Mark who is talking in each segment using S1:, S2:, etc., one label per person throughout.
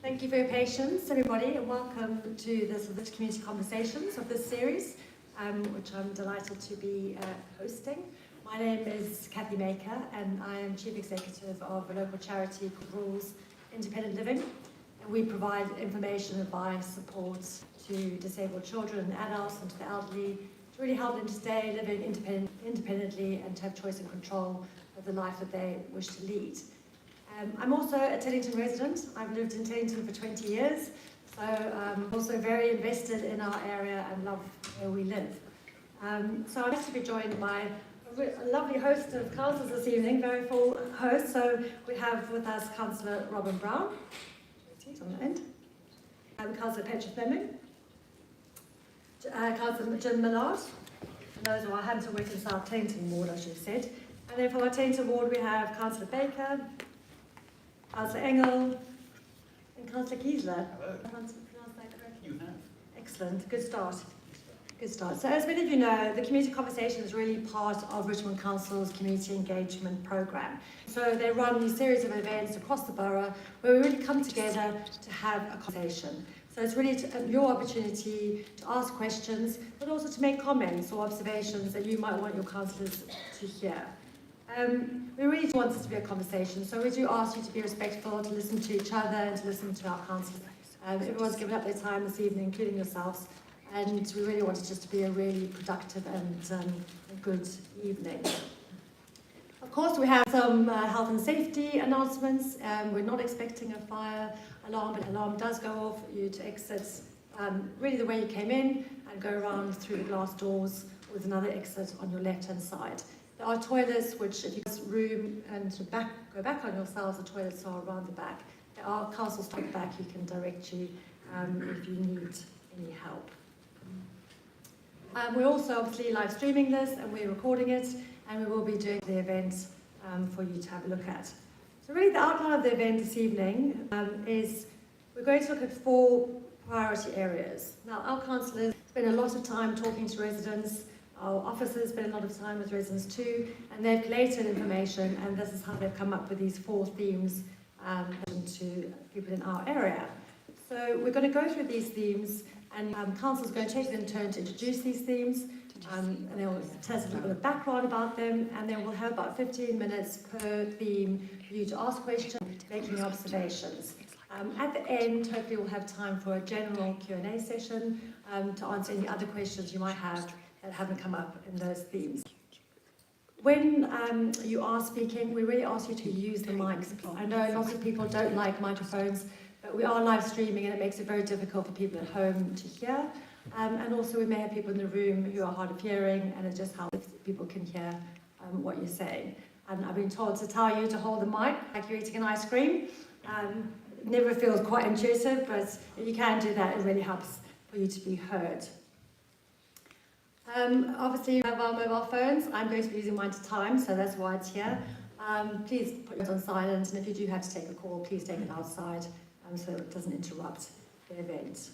S1: Thank you for your patience, everybody, and welcome to this community conversations of this series, which I'm delighted to be hosting. My name is Kathy Maker, and I am Chief Executive of a local charity called Rules Independent Living. And we provide information, advice, support to disabled children and adults and to the elderly to really help them to stay living independently and to have choice and control of the life that they wish to lead. I'm also a Teddington resident. I've lived in Teddington for 20 years, so I'm also very invested in our area and love where we live. So I'm nice to be joined by a lovely host of councillors this evening, very full host. So we have with us Councillor Robin Brown, he's on the end, Councillor Petra Fleming, Councillor Jim Millard, and those are our Hampton Wick and South Teddington ward, I should have said. And then for our Teddington ward we have Councillor Baker, Councillor Engel, and Councillor Giesler.
S2: Hello.
S1: Have I pronounced that correctly?
S2: You have.
S1: Excellent. Good start. Good start. So as many of you know, the community conversation is really part of Richmond Council's community engagement programme. So they run a series of events across the borough where we really come together to have a conversation. So it's really your opportunity to ask questions, but also to make comments or observations that you might want your councillors to hear. We really want this to be a conversation, so we do ask you to be respectful, to listen to each other and to listen to our councillors. Everyone's given up their time this evening, including yourselves, and we really want it just to be a really productive and a good evening. Of course, we have some health and safety announcements. We're not expecting a fire alarm, but an alarm does go off. You to exit really the way you came in and go around through the glass doors with another exit on your left-hand side. There are toilets, which if you go to the room and go back on yourselves, the toilets are around the back. There are council staff at the back who can direct you if you need any help. We're also obviously live streaming this and we're recording it, and we will be doing the event for you to have a look at. So really the outline of the event this evening is we're going to look at 4 priority areas. Now our councillors spend a lot of time talking to residents. Our officers spend a lot of time with residents too, and they've collated information, and this is how they've come up with these 4 themes to people in our area. So we're going to go through these themes, and council's going to take them in turn to introduce these themes, and they'll tell us a little bit of background about them, and then we'll have about 15 minutes per theme for you to ask questions, making observations. At the end, hopefully we'll have time for a general Q&A session to answer any other questions you might have that haven't come up in those themes. When you are speaking, we really ask you to use the mics. I know lots of people don't like microphones, but we are live streaming and it makes it very difficult for people at home to hear. And also we may have people in the room who are hard of hearing, and it just helps if people can hear what you're saying. And I've been told to tell you to hold the mic like you're eating an ice cream. It never feels quite intuitive, but if you can do that, it really helps for you to be heard. Obviously, we have our mobile phones. I'm going to be using mine to time, so that's why it's here. Please put yours on silent, and if you do have to take a call, please take it outside so it doesn't interrupt the event.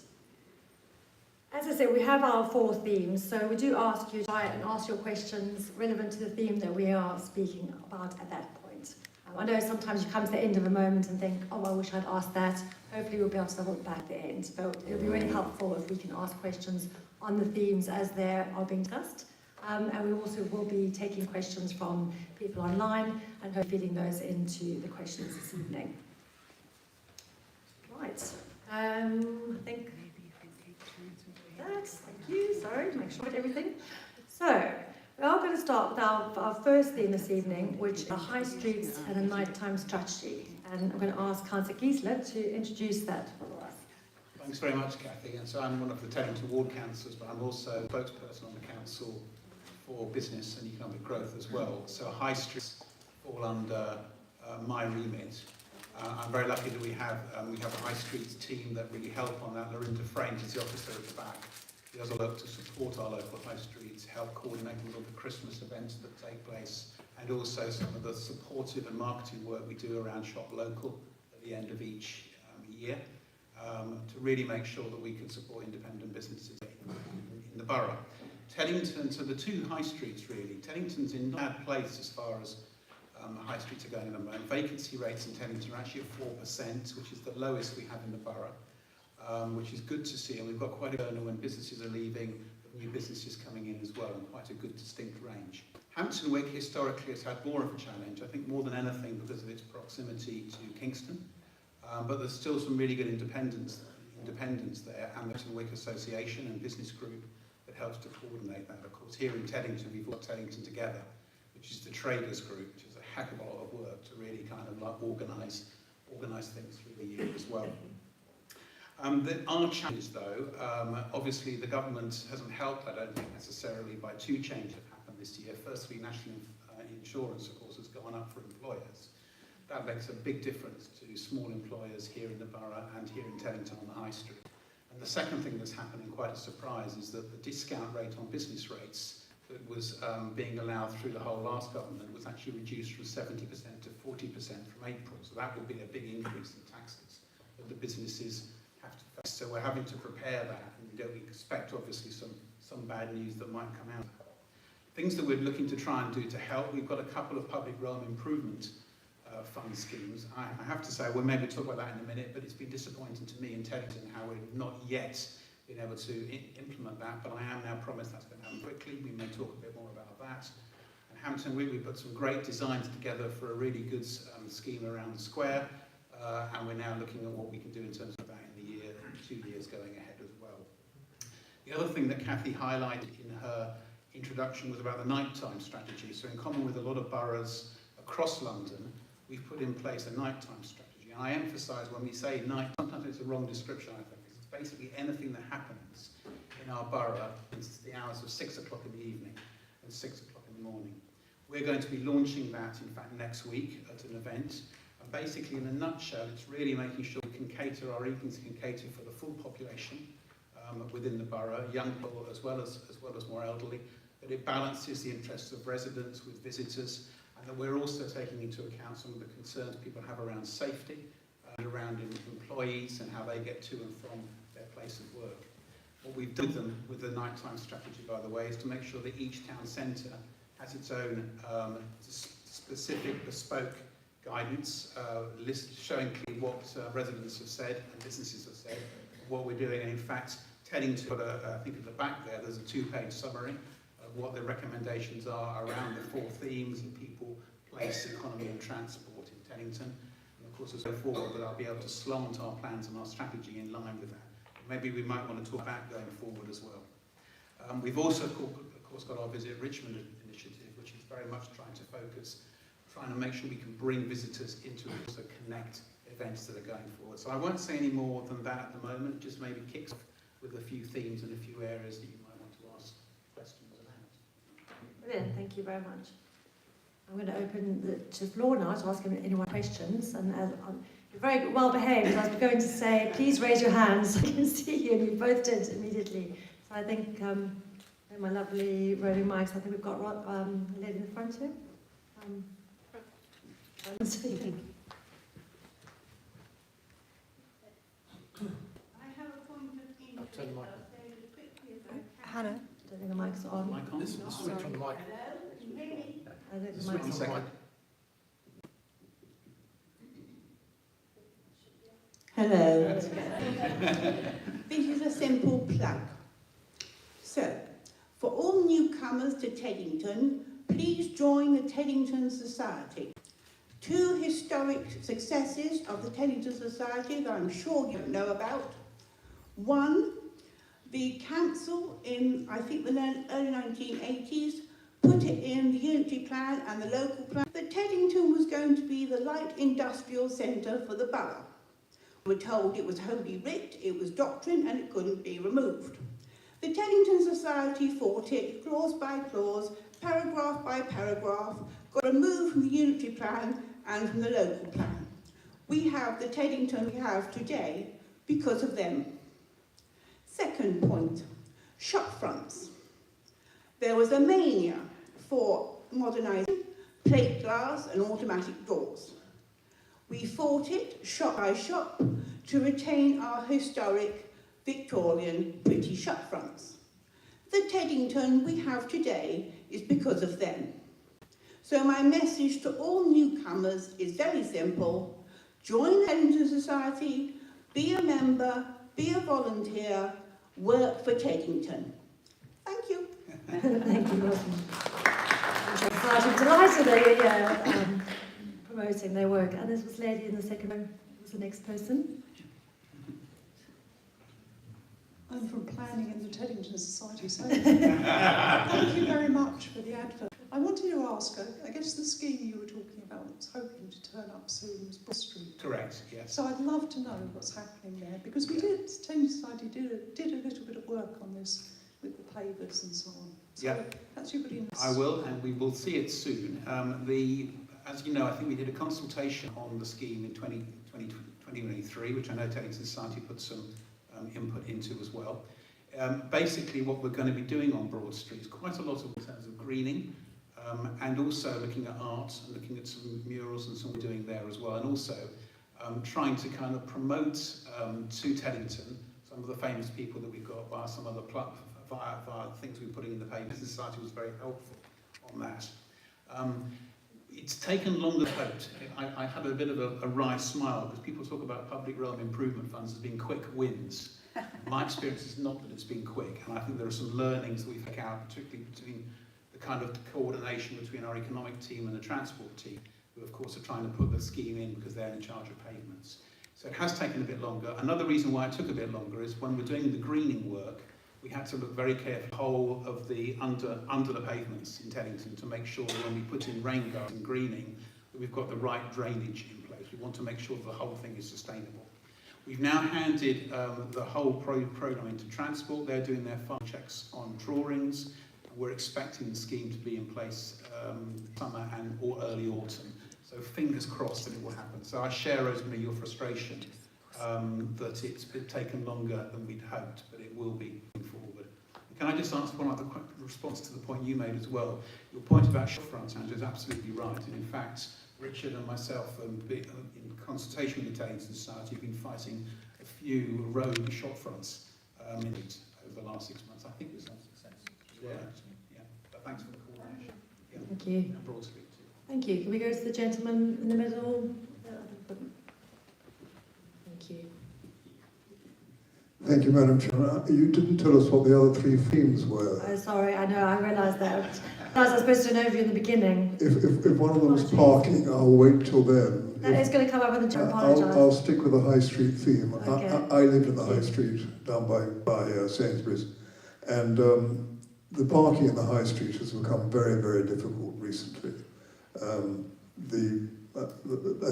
S1: As I said, we have our 4 themes, so we do ask you to try and ask your questions relevant to the theme that we are speaking about at that point. I know sometimes you come to the end of a moment and think, oh, I wish I'd asked that. Hopefully we'll be able to double back at the end, but it'll be really helpful if we can ask questions on the themes as they are being discussed. And we also will be taking questions from people online and hopefully feeding those into the questions this evening. Right, I think that's, thank you, sorry, make sure I get everything. So, we are going to start with our first theme this evening, which is high streets and a nighttime strategy. And I'm going to ask Councillor Giesler to introduce that for us.
S2: Thanks very much, Kathy. And so I'm one of the Teddington ward councillors, but I'm also a spokesperson on the council for business and economic growth as well. So high streets fall under my remit. I'm very lucky that we have a high streets team that really help on that. Lorinda Frames is the officer at the back. He does a lot to support our local high streets, help coordinate all of the Christmas events that take place, and also some of the supportive and marketing work we do around Shop Local at the end of each year. To really make sure that we can support independent businesses in the borough. Teddington, so the 2 high streets really. Teddington's in a bad place as far as high streets are going at the moment. Vacancy rates in Teddington are actually at 4%, which is the lowest we have in the borough, which is good to see. And we've got quite a turnover when businesses are leaving, new businesses coming in as well, and quite a good distinct range. Hampton Wick historically has had more of a challenge, I think more than anything because of its proximity to Kingston, but there's still some really good independence there, and the Hampton Wick Association and Business Group that helps to coordinate that. Of course, here in Teddington, we've got Teddington Together, which is the traders group, which is a heck of a lot of work to really kind of like organise things through the year as well. There are challenges though. Obviously the government hasn't helped, I don't think necessarily, by two changes that happened this year. Firstly, national insurance of course has gone up for employers. That makes a big difference to small employers here in the borough and here in Teddington on the High Street. And the second thing that's happening, quite a surprise, is that the discount rate on business rates that was being allowed through the whole last government was actually reduced from 70% to 40% from April. So that will be a big increase in taxes that the businesses have to face. So we're having to prepare that, and we don't expect obviously some bad news that might come out. Things that we're looking to try and do to help, we've got a couple of public realm improvement fund schemes. I have to say, we'll maybe talk about that in a minute, but it's been disappointing to me in Teddington how we've not yet been able to implement that, but I am now promised that's going to happen quickly. We may talk a bit more about that. And Hampton Wick, we put some great designs together for a really good scheme around the square, and we're now looking at what we can do in terms of that in the year, 2 years going ahead as well. The other thing that Cathy highlighted in her introduction was about the nighttime strategy. So in common with a lot of boroughs across London, we've put in place a nighttime strategy. And I emphasise when we say night, sometimes it's a wrong description, I think. It's basically anything that happens in our borough into the hours of 6 o'clock in the evening and 6 o'clock in the morning. We're going to be launching that, in fact, next week at an event. And basically, in a nutshell, it's really making sure we can cater, our evenings can cater for the full population within the borough, young people as well as more elderly, that it balances the interests of residents with visitors, and that we're also taking into account some of the concerns people have around safety, and around employees and how they get to and from their place of work. What we've done with the nighttime strategy, by the way, is to make sure that each town centre has its own specific bespoke guidance, list showing clearly what residents have said and businesses have said, what we're doing. And in fact, Teddington, I think at the back there's a 2-page summary of what the recommendations are around the 4 themes of people, place, economy and transport in Teddington. And of course, as we go forward, I'll be able to slant our plans and our strategy in line with that. Maybe we might want to talk about going forward as well. We've also, of course, got our Visit Richmond initiative, which is very much trying to make sure we can bring visitors into and also connect events that are going forward. So I won't say any more than that at the moment, just maybe kicks off with a few themes and a few areas that you might want to ask questions about.
S1: Brilliant, thank you very much. I'm going to open to the floor now to ask anyone questions. And you're very well behaved. I was going to say, please raise your hands. I can see you, and you both did immediately. So I think, my lovely roving mics, I think we've got a lady in the front here.
S3: I have a point of interest. I'll say it as quickly as I can.
S1: Hannah, I don't think the mic's on.
S2: Mic on?
S4: This switch on the mic.
S3: Hello, can you hear me?
S1: I think the
S4: Switch on
S1: mic's
S4: the
S1: on.
S4: mic.
S3: Hello. This is a simple plug. So, for all newcomers to Teddington, please join the Teddington Society. 2 historic successes of the Teddington Society that I'm sure you know about. 1, the council in, I think, the early 1980s put it in the unitary plan and the local plan that Teddington was going to be the light industrial centre for the borough. We were told it was Holy Writ, it was doctrine, and it couldn't be removed. The Teddington Society fought it clause by clause, paragraph by paragraph, got removed from the unitary plan and from the local plan. We have the Teddington we have today because of them. Second point, shop fronts. There was a mania for modernising plate glass and automatic doors. We fought it shop by shop to retain our historic Victorian pretty shop fronts. The Teddington we have today is because of them. So my message to all newcomers is very simple. Join the Teddington Society, be a member, be a volunteer, work for Teddington. Thank you.
S1: Thank you, Rosamond. I'm delighted they're promoting their work. And this was lady in the second row. Was the next person?
S4: I'm from planning in the Teddington Society, so thank you very much for the advert. I wanted to ask, I guess the scheme you were talking about that was hoping to turn up soon was Broad Street.
S2: Correct, yes.
S4: So I'd love to know what's happening there, because we did, Teddington Society did a little bit of work on this with the pavers and so on. So
S2: Yep.
S4: that's your good
S2: I will, and we will see it soon. As you know, I think we did a consultation on the scheme in 2023, which I know Teddington Society put some input into as well. Basically, what we're going to be doing on Broad Street is quite a lot in terms of greening, and also looking at art and looking at some murals and some we're doing there as well, and also trying to kind of promote to Teddington some of the famous people that we've got via some other via things we're putting in the paper. The Society was very helpful on that. It's taken longer than hoped. I had a bit of a wry smile because people talk about public realm improvement funds as being quick wins. My experience is not that it's been quick, and I think there are some learnings that we've taken out, particularly between the kind of coordination between our economic team and the transport team, who of course are trying to put the scheme in because they're in charge of pavements. So it has taken a bit longer. Another reason why it took a bit longer is when we're doing the greening work, we had to look very carefully at the whole of the under the pavements in Teddington to make sure that when we put in rain guards and greening, that we've got the right drainage in place. We want to make sure that the whole thing is sustainable. We've now handed the whole programme into transport. They're doing their final checks on drawings. We're expecting the scheme to be in place summer and or early autumn. So fingers crossed that it will happen. So I share, Rosemary, your frustration that it's been taken longer than we'd hoped, but it will be moving forward. Can I just answer one other response to the point you made as well? Your point about shopfront, Andrew, is absolutely right. And in fact, Richard and myself, in consultation with the Teddington Society, have been fighting a few road shopfronts over the last 6 months. I think with some success as well, actually. Yeah. But thanks for the coordination. Yeah.
S1: Thank you.
S2: And Broad Street too.
S1: Thank you. Can we go to the gentleman in the middle? Thank you.
S5: Thank you, Madam Chair. You didn't tell us what the other three themes were.
S1: Oh, sorry, I know, I realised that. I was supposed to know you in the beginning.
S5: If one of them is parking, I'll wait till then.
S1: That is going to come up in the chair, apologise.
S5: I'll stick with the High Street theme.
S1: Okay.
S5: I live in the High Street down by Sainsbury's, and the parking in the High Street has become very, very difficult recently. I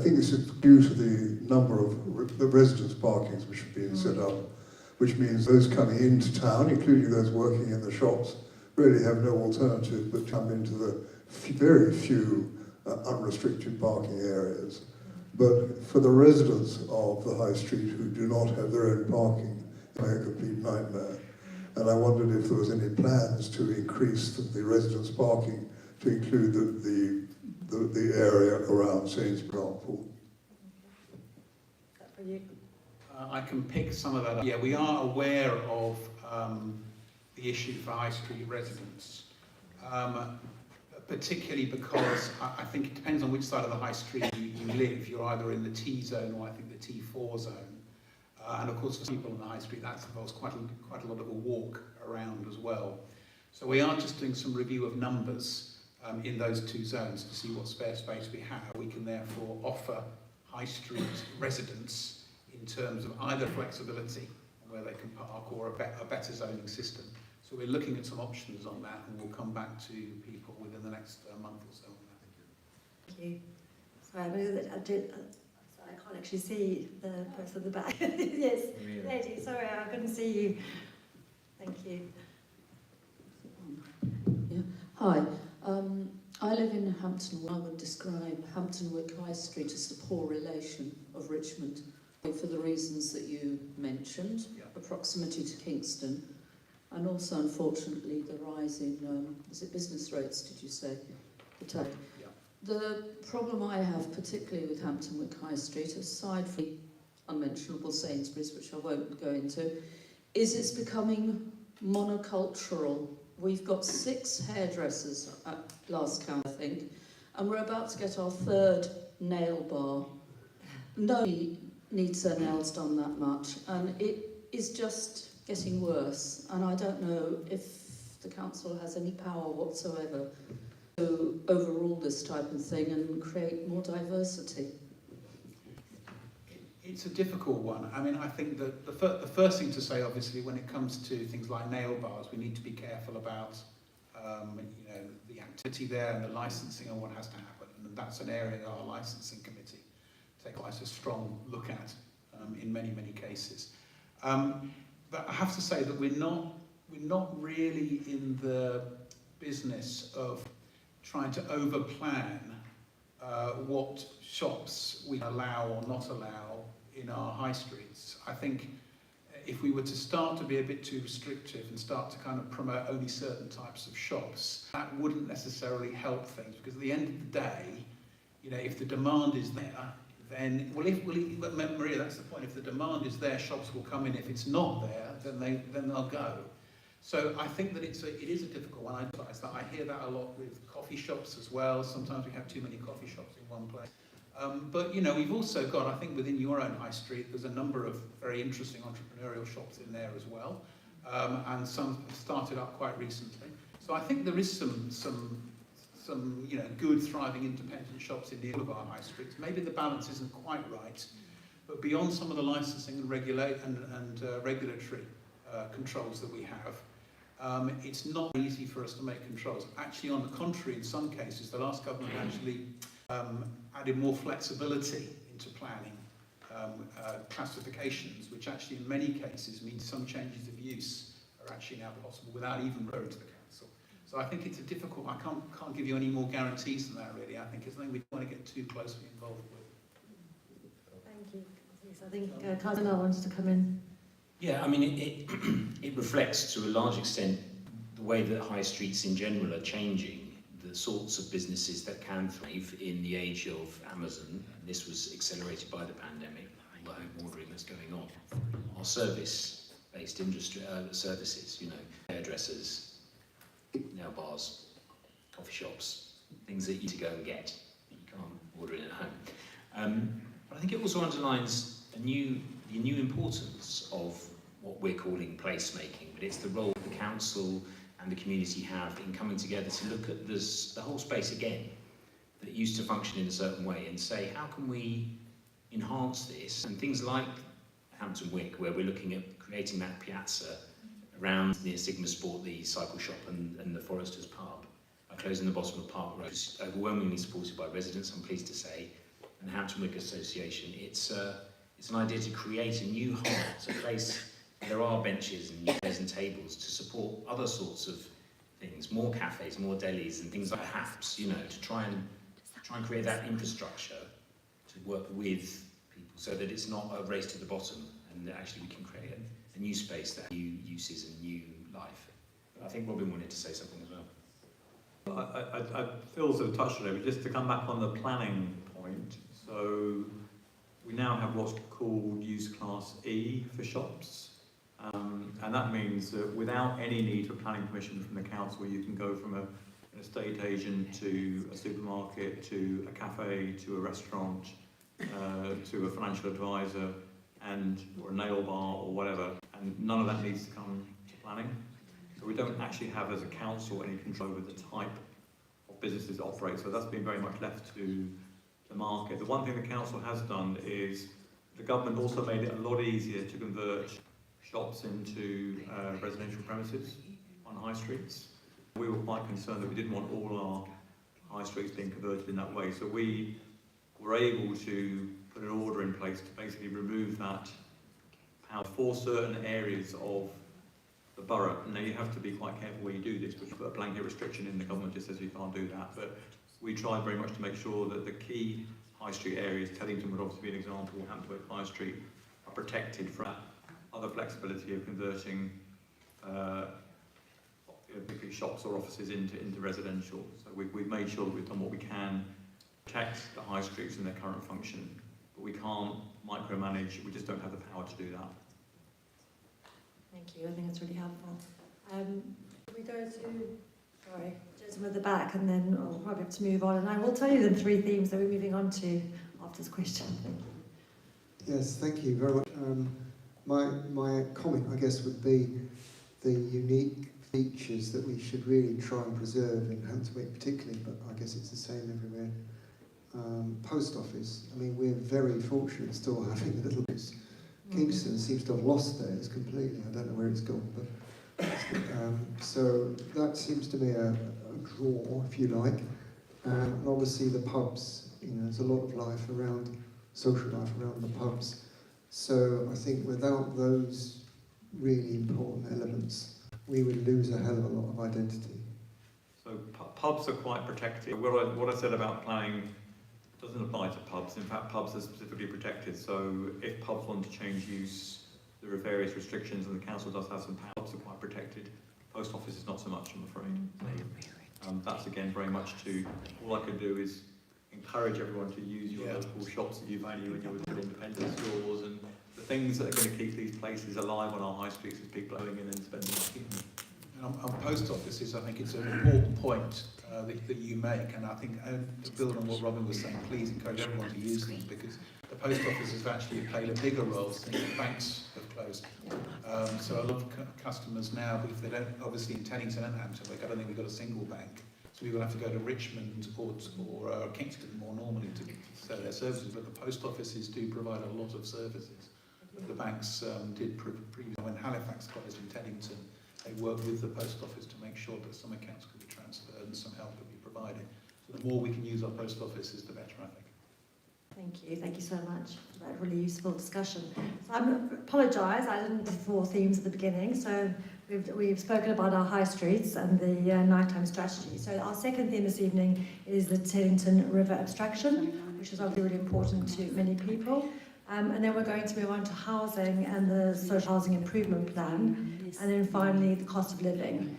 S5: think this is due to the number of the residence parkings which have been set up, which means those coming into town, including those working in the shops, really have no alternative but come into the very few unrestricted parking areas. But for the residents of the High Street who do not have their own parking, it's a complete nightmare. And I wondered if there was any plans to increase the residence parking to include the area around Sainsbury's.
S1: For you.
S2: I can pick some of that up. Yeah, we are aware of the issue for High Street residents, particularly because I think it depends on which side of the High Street you live. You're either in the T zone or I think the T4 zone. And of course, for people on the High Street, that involves quite a lot of a walk around as well. So we are just doing some review of numbers in those two zones to see what spare space we have. We can therefore offer High Street residents in terms of either flexibility where they can park or a better zoning system. So we're looking at some options on that, and we'll come back to people within the next month or so.
S1: Thank you. Sorry, I can't actually see the person at the back. Yes, really? Lady, sorry, I couldn't see you. Thank you.
S6: Yeah. Hi. I live in Hampton Wick. I would describe Hampton Wick High Street as the poor relation of Richmond for the reasons that you mentioned, proximity to Kingston, and also, unfortunately, the rise in, was it business rates, did you say? The problem I have, particularly with Hampton Wick High Street, aside from the unmentionable Sainsbury's, which I won't go into, is it's becoming monocultural. We've got 6 hairdressers at last count, I think, and we're about to get our third nail bar. Nobody needs their nails done that much, and it is just getting worse. And I don't know if the council has any power whatsoever to overrule this type of thing and create more diversity.
S2: It's a difficult one. I mean, I think that the first thing to say, obviously, when it comes to things like nail bars, we need to be careful about, the activity there and the licensing and what has to happen. And that's an area that our licensing committee take quite a strong look at in many, many cases. But I have to say that we're not really in the business of trying to overplan what shops we allow or not allow in our high streets. I think if we were to start to be a bit too restrictive and start to kind of promote only certain types of shops, that wouldn't necessarily help things, because at the end of the day, if the demand is there, then, Maria, that's the point. If the demand is there, shops will come in. If it's not there, then they'll go. So I think that it is a difficult one. I hear that a lot with coffee shops as well. Sometimes we have too many coffee shops in one place. But we've also got, I think within your own high street, there's a number of very interesting entrepreneurial shops in there as well, and some have started up quite recently. So I think there is some good, thriving independent shops in the of our high streets. Maybe the balance isn't quite right, but beyond some of the licensing and regulatory controls that we have, it's not easy for us to make controls. Actually, on the contrary, in some cases, the last government actually added more flexibility into planning classifications, which actually in many cases means some changes of use are actually now possible without even referring to the council. So I think it's a difficult, I can't give you any more guarantees than that really. I think it's something we don't want to get too closely involved with.
S1: Thank you. I think Councillor wants to come in.
S7: Yeah, I mean, it reflects to a large extent the way that high streets in general are changing, the sorts of businesses that can thrive in the age of Amazon. And this was accelerated by the pandemic, all the home ordering that's going on. Our service-based industry services, hairdressers, nail bars, coffee shops, things that you need to go and get, that you can't order in at home. But I think it also underlines the new importance of what we're calling placemaking, but it's the role the council and the community have in coming together to look at the whole space again that used to function in a certain way and say, how can we enhance this? And things like Hampton Wick, where we're looking at creating that piazza around near Sigma Sport, the cycle shop and the Foresters pub, closing the bottom of Park Road, is overwhelmingly supported by residents, I'm pleased to say, and the Hampton Wick Association. It's an idea to create a new heart, a place where there are benches and chairs and tables to support other sorts of things, more cafes, more delis and things like perhaps, to try and create that infrastructure to work with people so that it's not a race to the bottom and that actually we can create a new space that has new uses and new life. But I think Robin wanted to say something as well.
S8: I feel sort of touched on it, but just to come back on the planning point, so we now have what's called use class E for shops, and that means that without any need for planning permission from the council, you can go from an estate agent to a supermarket to a cafe to a restaurant to a financial advisor or a nail bar or whatever, and none of that needs to come to planning. So we don't actually have as a council any control over the type of businesses that operate, so that's been very much left to the market. The one thing the council has done is the government also made it a lot easier to convert shops into residential premises on high streets. We were quite concerned that we didn't want all our high streets being converted in that way, so we were able to put an order in place to basically remove that power for certain areas of the borough. Now you have to be quite careful where you do this, because you put a blanket restriction in, the government just says you can't do that, but we tried very much to make sure that the key high street areas, Teddington would obviously be an example, Hampton Wick High Street, are protected from other flexibility of converting big shops or offices into residential. So we've made sure that we've done what we can to protect the high streets in their current function, but we can't micromanage, we just don't have the power to do that.
S1: Thank you, I think that's really helpful. We go to Sorry, gentleman at the back, and then I'll probably have to move on. And I will tell you the 3 themes that we're moving on to after this question. Thank you.
S9: Yes, thank you very much. My comment, I guess, would be the unique features that we should really try and preserve in Hampton Wick particularly, but I guess it's the same everywhere. Post office, I mean, we're very fortunate still having a little bit. Kingston seems to have lost theirs completely. I don't know where it's gone, but so that seems to me a draw, if you like. And obviously the pubs, there's a lot of life around, social life around the pubs. So I think without those really important elements, we would lose a hell of a lot of identity.
S8: So pubs are quite protected. What I said about planning doesn't apply to pubs. In fact, pubs are specifically protected. So if pubs want to change use, there are various restrictions, and the council does have some powers. Pubs are quite protected. Post office is not so much, I'm afraid. That's again very much to, all I could do is encourage everyone to use your local shops that you value and your independent stores and the things that are going to keep these places alive on our high streets as people are going in and spending money.
S2: And on post offices, I think it's an important point that you make, and I think to build on what Robin was saying, please encourage everyone to use them, because the post offices have actually played a bigger role since the banks have closed. So a lot of customers now, if they don't, obviously in Teddington and Hampton Wick, I don't think we've got a single bank, so we will have to go to Richmond or Kingston more normally to sell their services, but the post offices do provide a lot of services that the banks did previously. When Halifax closed in Teddington, they worked with the post office to make sure that some accounts could be transferred and some help could be provided. So the more we can use our post offices, the better, I think.
S1: Thank you so much for that really useful discussion. So I apologise, I didn't do 4 themes at the beginning, so we've spoken about our high streets and the nighttime strategy. So our second theme this evening is the Teddington River abstraction, which is obviously really important to many people. And then we're going to move on to housing and the social housing improvement plan, and then finally the cost of living.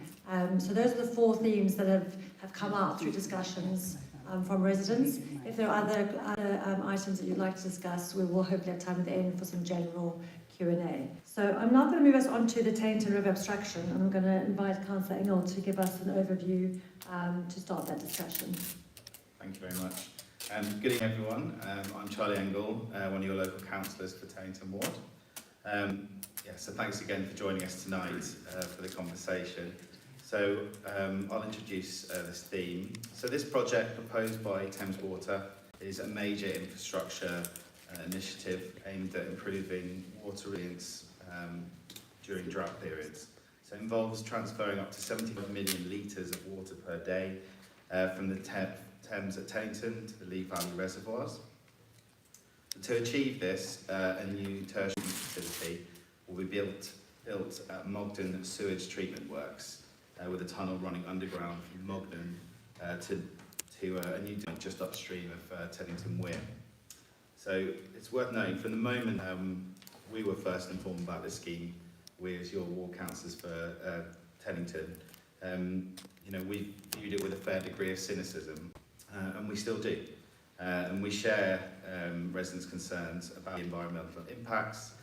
S1: So those are the 4 themes that have come out through discussions from residents. If there are other items that you'd like to discuss, we will hopefully have time at the end for some general Q&A. So I'm now going to move us on to the Teddington River abstraction, and I'm going to invite Councillor Engel to give us an overview to start that discussion.
S10: Thank you very much. Good evening, everyone. I'm Charlie Engel, one of your local councillors for Teddington Ward. So thanks again for joining us tonight for the conversation. So I'll introduce this theme. So this project proposed by Thames Water is a major infrastructure initiative aimed at improving water resilience during drought periods. So it involves transferring up to 75 million litres of water per day from the Thames at Teddington to the Lee Valley reservoirs. To achieve this, a new tertiary facility will be built at Mogden Sewage Treatment Works, with a tunnel running underground from Mogden to a new tunnel just upstream of Teddington Weir. So it's worth noting, from the moment we were first informed about this scheme, we as your ward councillors for Teddington, we viewed it with a fair degree of cynicism, and we still do. And we share residents' concerns about the environmental impacts,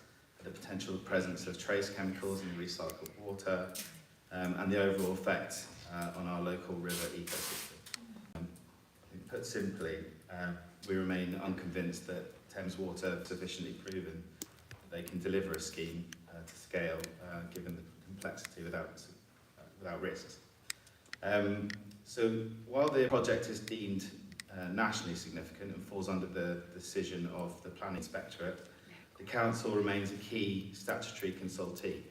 S10: the potential presence of trace chemicals in recycled water, and the overall effect on our local river ecosystem. Put simply, we remain unconvinced that Thames Water have sufficiently proven that they can deliver a scheme to scale, given the complexity without risks. So while the project is deemed nationally significant and falls under the decision of the Planning Inspectorate, the Council remains a key statutory consultee,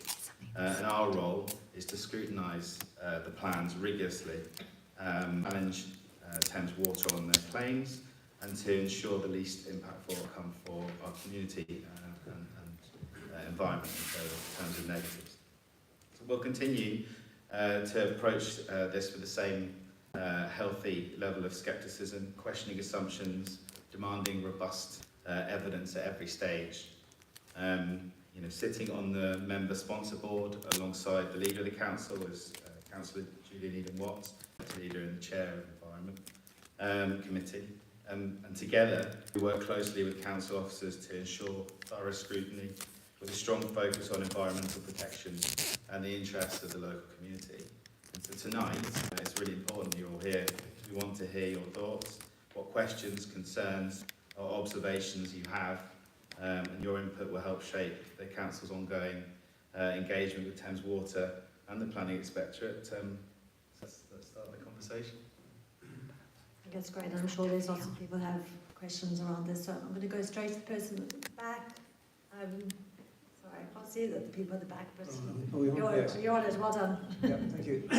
S10: and our role is to scrutinise the plans rigorously, challenge Thames Water on their claims, and to ensure the least impactful outcome for our community and environment in terms of negatives. So we'll continue to approach this with the same healthy level of scepticism, questioning assumptions, demanding robust evidence at every stage. Sitting on the member sponsor board alongside the leader of the council is Councillor Julian Eden-Watts, leader and chair of Environment Committee. And together we work closely with council officers to ensure thorough scrutiny with a strong focus on environmental protection and the interests of the local community. So tonight, it's really important you're all here because we want to hear your thoughts, what questions, concerns or observations you have, and your input will help shape the Council's ongoing engagement with Thames Water and the Planning Inspectorate. Let's start the conversation.
S1: I think that's great. I'm sure there's lots of people who have questions around this, so I'm going to go straight to the person at the back. Sorry, I can't see the people at the back, but you're on it. Well done.
S11: Yeah, thank you.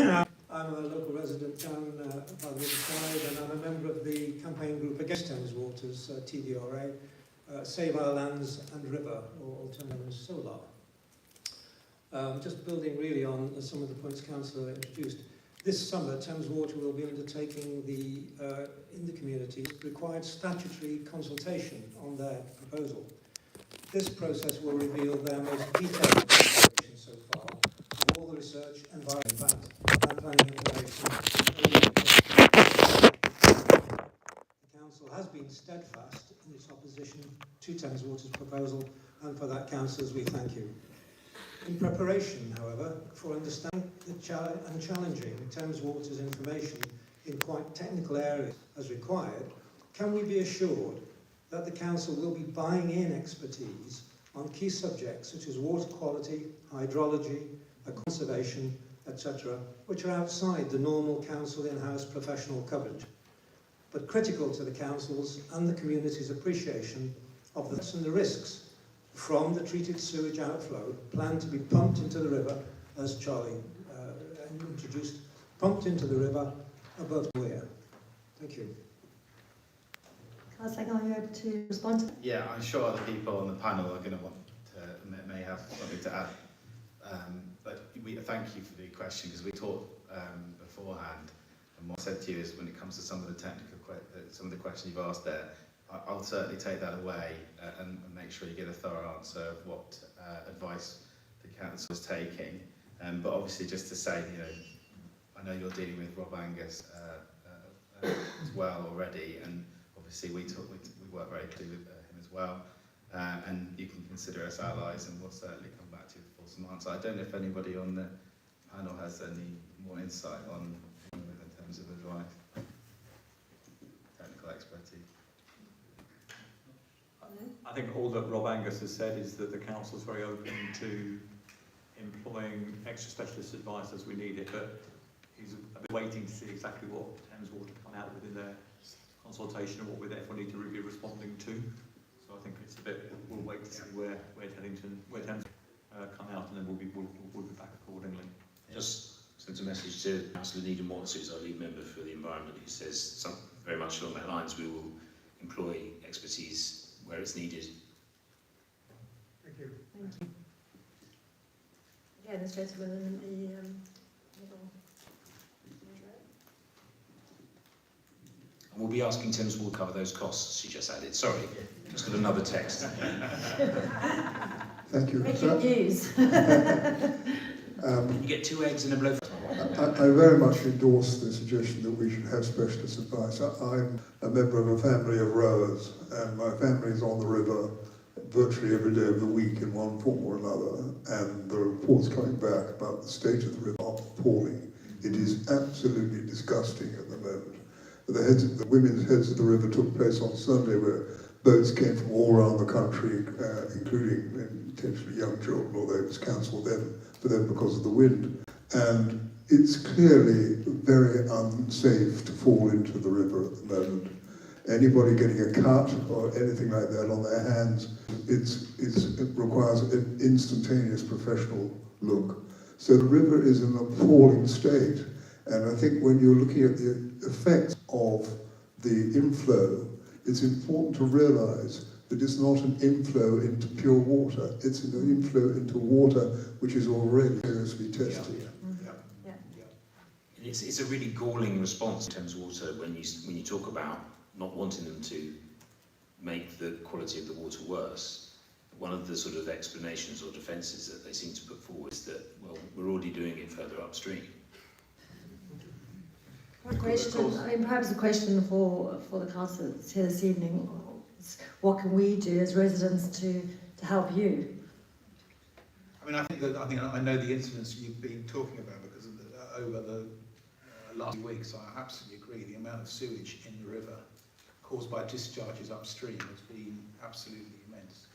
S11: I'm a local resident down by the riverside, and I'm a member of the campaign group against Thames Waters, TDRA, Save Our Lands and River, or alternatively Solar. Just building really on some of the points Councillor introduced. This summer, Thames Water will be undertaking in the community required statutory consultation on their proposal. This process will reveal their most detailed investigation so far of all the research, environment, and planning information. The Council has been steadfast in its opposition to Thames Water's proposal, and for that, Councillors, we thank you. In preparation, however, for understanding and challenging Thames Water's information in quite technical areas as required, can we be assured that the Council will be buying in expertise on key subjects such as water quality, hydrology, conservation, etc., which are outside the normal Council in-house professional coverage, but critical to the Council's and the community's appreciation of the risks from the treated sewage outflow planned to be pumped into the river, as Charlie introduced, pumped into the river above Weir. Thank you.
S1: Councillor, are you able to respond to that?
S10: Yeah, I'm sure other people on the panel are going to want to, may have something to add. But we thank you for the question, because we talked beforehand, and what I said to you is when it comes to some of the technical some of the questions you've asked there, I'll certainly take that away and make sure you get a thorough answer of what advice the Council is taking. But obviously, just to say, I know you're dealing with Rob Angus as well already, and obviously we work very closely with him as well. And you can consider us allies, and we'll certainly come back to you with a fulsome answer. I don't know if anybody on the panel has any more insight on him in terms of advice, technical expertise.
S8: I think all that Rob Angus has said is that the Council's very open to employing extra specialist advice as we need it, but he's a bit waiting to see exactly what Thames Water come out with in their consultation and what we therefore need to be responding to. So I think it's a bit, we'll wait to see where Thames come out, and then we'll be back accordingly.
S7: Just sent a message to Councillor Needham-Watts, who's our lead member for the environment, who says very much along that lines. We will employ expertise where it's needed.
S11: Thank you.
S1: Thank you. Again, the gentleman in the middle.
S7: And we'll be asking Thames will cover those costs, she just added. Sorry, just got another text.
S5: Thank you.
S1: Breaking news.
S7: You get 2 eggs in a blowfish.
S5: I very much endorse the suggestion that we should have specialist advice. I'm a member of a family of rowers, and my family is on the river virtually every day of the week in one form or another, and the reports coming back about the state of the river are appalling. It is absolutely disgusting at the moment. The women's heads of the river took place on Sunday, where boats came from all around the country, including potentially young children, although it was cancelled then for them because of the wind. And it's clearly very unsafe to fall into the river at the moment. Anybody getting a cut or anything like that on their hands, it requires an instantaneous professional look. So the river is in an appalling state, and I think when you're looking at the effects of the inflow, it's important to realise that it's not an inflow into pure water, it's an inflow into water which is already seriously tested.
S7: It's a really galling response in Thames Water when you talk about not wanting them to make the quality of the water worse. One of the sort of explanations or defences that they seem to put forward is that, well, we're already doing it further upstream.
S1: Perhaps a question for the councillors here this evening is, what can we do as residents to help you?
S2: I mean, I think I know the incidents you've been talking about, because over the last few weeks, I absolutely agree. The amount of sewage in the river caused by discharges upstream has been absolutely immense.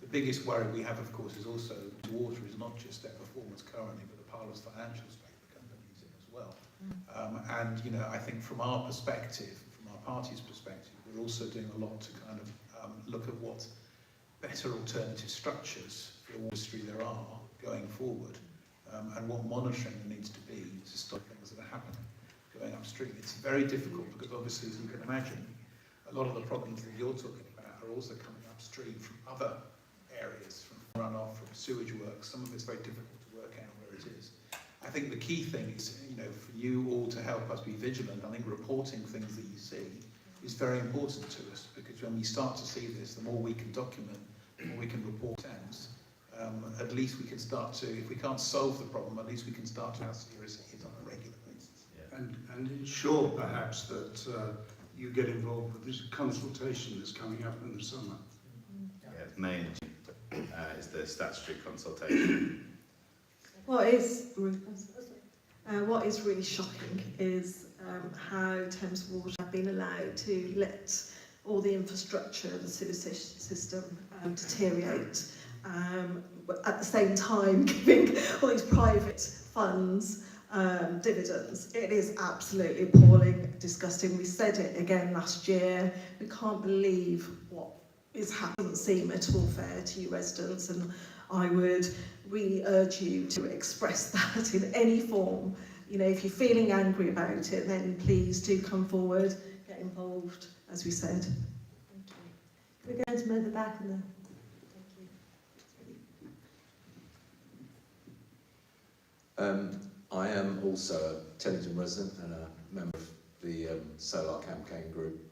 S2: The biggest worry we have, of course, is also the water is not just their performance currently, but the Parliament's financial stake the company's in as well. And, you know, I think from our perspective, from our party's perspective, we're also doing a lot to kind of look at what better alternative structures for the industry there are going forward, and what monitoring there needs to be to stop things that are happening going upstream. It's very difficult because obviously, as you can imagine, a lot of the problems that you're talking about are also coming upstream from other areas, from runoff, from sewage works. Some of it's very difficult to work out where it is. I think the key thing is, you know, for you all to help us be vigilant. I think reporting things that you see is very important to us, because when we start to see this, the more we can document, the more we can report things, at least we can start to, if we can't solve the problem, at least we can start to how serious it is on a regular basis.
S10: Yeah.
S12: And ensure perhaps that you get involved with this consultation that's coming up in the summer.
S10: Yeah, May and June is the statutory consultation.
S13: What is really shocking is how Thames Water have been allowed to let all the infrastructure, the sewer system deteriorate, but at the same time giving all these private funds dividends. It is absolutely appalling, disgusting. We said it again last year. We can't believe what is happening. It doesn't seem at all fair to you residents, and I would really urge you to express that in any form. You know, if you're feeling angry about it, then please do come forward, get involved, as we said.
S1: Thank you. We're going to move the back on the... Thank you.
S14: I am also a Teddington resident and a member of the Solar Campaign Group.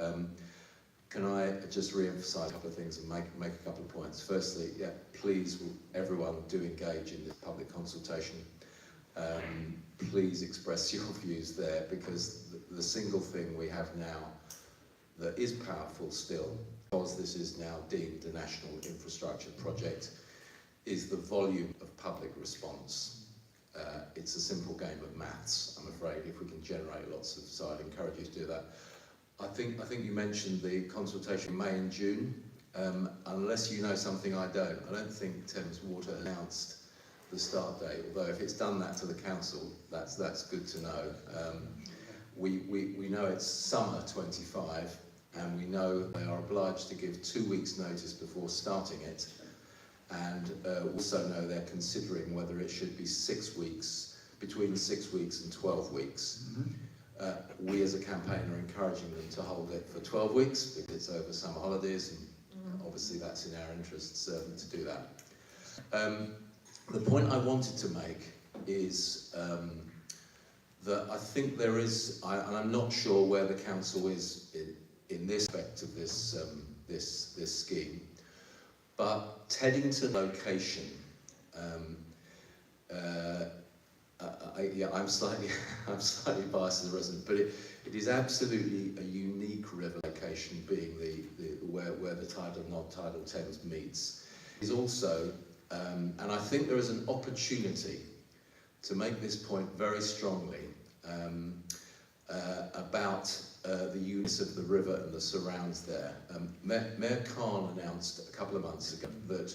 S14: Can I just re-emphasise a couple of things and make a couple of points? Firstly, yeah, please, everyone, do engage in this public consultation. Please express your views there, because the single thing we have now that is powerful still, because this is now deemed a national infrastructure project, is the volume of public response. It's a simple game of maths, I'm afraid, if we can generate lots of, so I'd encourage you to do that. I think you mentioned the consultation in May and June. Unless you know something I don't think Thames Water announced the start date, although if it's done that to the council, that's good to know. We know it's summer 25, and we know they are obliged to give 2 weeks notice before starting it, and also know they're considering whether it should be 6 weeks, between 6 weeks and 12 weeks. We as a campaign are encouraging them to hold it for 12 weeks because it's over summer holidays, and obviously that's in our interests to do that. The point I wanted to make is that I think there is, and I'm not sure where the council is in this aspect of this scheme, but Teddington location, I'm slightly biased as a resident, but it is absolutely a unique river location, being where the tidal and non-tidal Thames meets. Is also, and I think there is an opportunity to make this point very strongly about the use of the river and the surrounds there. Mayor Khan announced a couple of months ago that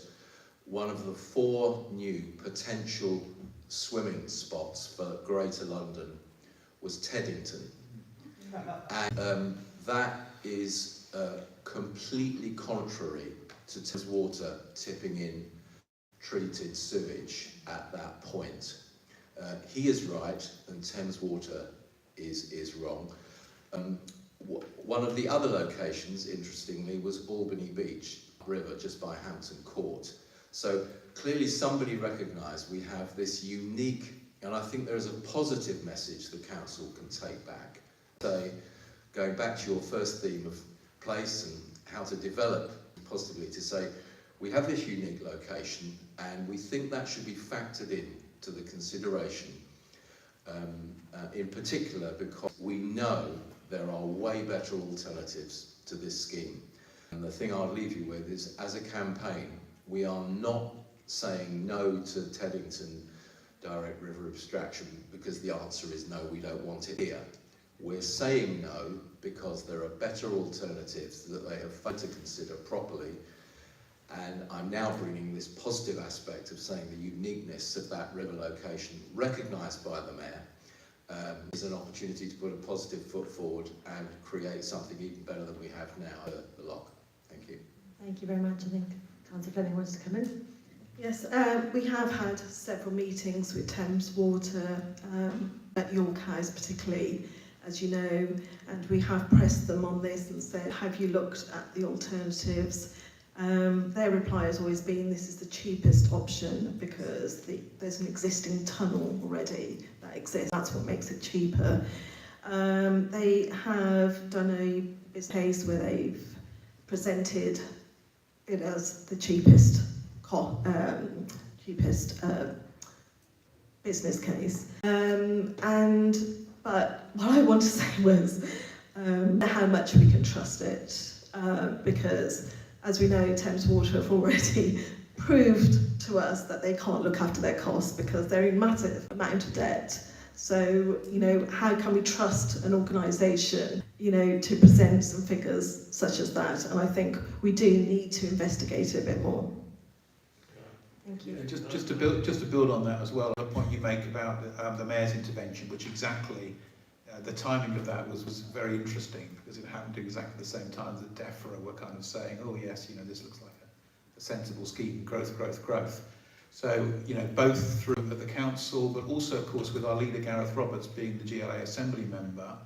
S14: one of the 4 new potential swimming spots for Greater London was Teddington. And that is completely contrary to Thames Water tipping in treated sewage at that point. He is right, and Thames Water is wrong. One of the other locations, interestingly, was Albany Beach River, just by Hampton Court. So clearly somebody recognised we have this unique, and I think there is a positive message the council can take back. So, going back to your first theme of place and how to develop positively, to say we have this unique location and we think that should be factored in to the consideration, in particular because we know there are way better alternatives to this scheme. And the thing I'll leave you with is, as a campaign, we are not saying no to Teddington direct river abstraction because the answer is no, we don't want it here. We're saying no because there are better alternatives that they have failed to consider properly. And I'm now bringing this positive aspect of saying the uniqueness of that river location, recognised by the Mayor, is an opportunity to put a positive foot forward and create something even better than we have now at the lock. Thank you.
S1: Thank you very much. I think Councillor Fleming wants to come in.
S13: Yes, we have had several meetings with Thames Water, at York House particularly, as you know, and we have pressed them on this and said, have you looked at the alternatives? Their reply has always been this is the cheapest option because there's an existing tunnel already that exists. That's what makes it cheaper. They have done a business case where they've presented it as the cheapest business case. But what I want to say was how much we can trust it, because as we know, Thames Water have already proved to us that they can't look after their costs because they're in massive amount of debt. So, you know, how can we trust an organisation, you know, to present some figures such as that? And I think we do need to investigate it a bit more. Thank you.
S2: Just to build on that as well, a point you make about the Mayor's intervention, which exactly the timing of that was very interesting because it happened at exactly the same time that DEFRA were kind of saying, oh yes, you know, this looks like a sensible scheme, growth. So, you know, both through the council, but also, of course, with our leader Gareth Roberts being the GLA Assembly member,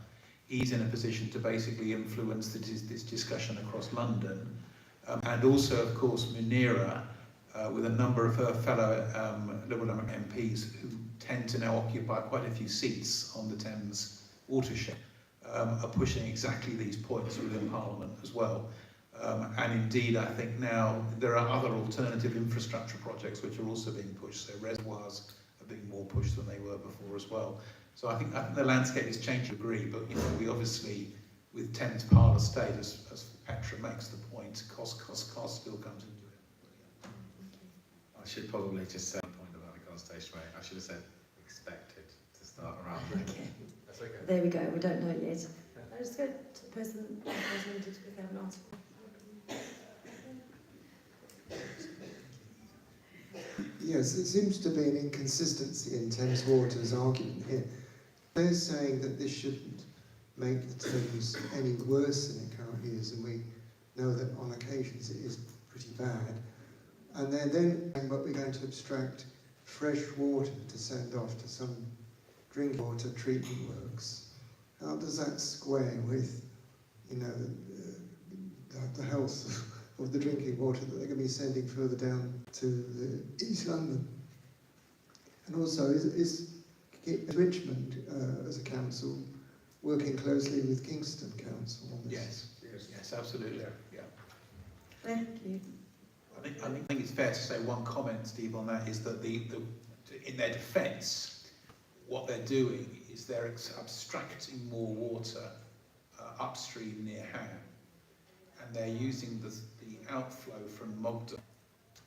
S2: he's in a position to basically influence this discussion across London, and also, of course, Munira, with a number of her fellow Liberal MPs who tend to now occupy quite a few seats on the Thames watershed, are pushing exactly these points within Parliament as well. And indeed, I think now there are other alternative infrastructure projects which are also being pushed. So reservoirs are being more pushed than they were before as well. So I think the landscape is changing to a degree, but you know, we obviously, with Thames Parlour State, as Petra makes the point, cost still comes into it.
S10: I should probably just say a point about the cost station rate. I should have said expected to start around.
S1: Okay. That's okay. There we go. We don't know yet. I'll just go to the person if they have an answer.
S9: Yes, it seems to be an inconsistency in Thames Water's argument here. They're saying that this shouldn't make the Thames any worse than it currently is, and we know that on occasions it is pretty bad. And they're then saying, but we're going to abstract fresh water to send off to some drinking water treatment works. How does that square with, you know, the health of the drinking water that they're going to be sending further down to the East London? And also, is Richmond, as a council, working closely with Kingston Council on this?
S2: Yes, absolutely. Yeah.
S13: Thank you.
S2: I think it's fair to say one comment, Steve, on that is that in their defence, what they're doing is they're abstracting more water upstream near Ham, and they're using the outflow from Mogden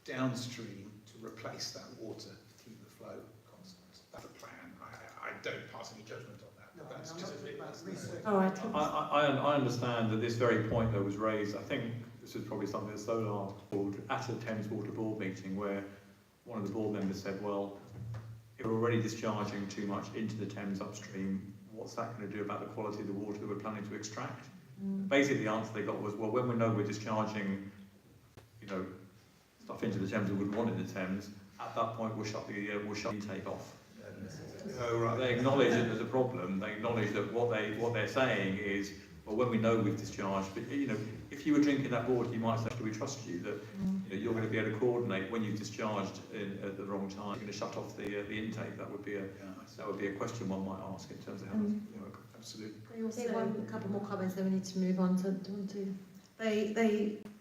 S2: downstream to replace that water to keep the flow constant. That's the plan. I don't pass any judgment on that. But that's just research.
S1: All right.
S8: I understand that this very point that was raised. I think this is probably something that Solar called at a Thames Water Board meeting, where one of the board members said, well, if we're already discharging too much into the Thames upstream, what's that going to do about the quality of the water that we're planning to extract? Basically, the answer they got was, well, when we know we're discharging, you know, stuff into the Thames we wouldn't want in the Thames, at that point we'll shut the intake off.
S2: Oh, right.
S8: They acknowledge that there's a problem. They acknowledge that what they're saying is, well, when we know we've discharged, but you know, if you were drinking that water, you might say, do we trust you that you know, you're going to be able to coordinate when you've discharged at the wrong time? You're going to shut off the intake. That would be a question one might ask in terms of how you know, absolutely.
S1: They also a couple more comments, then we need to move on to.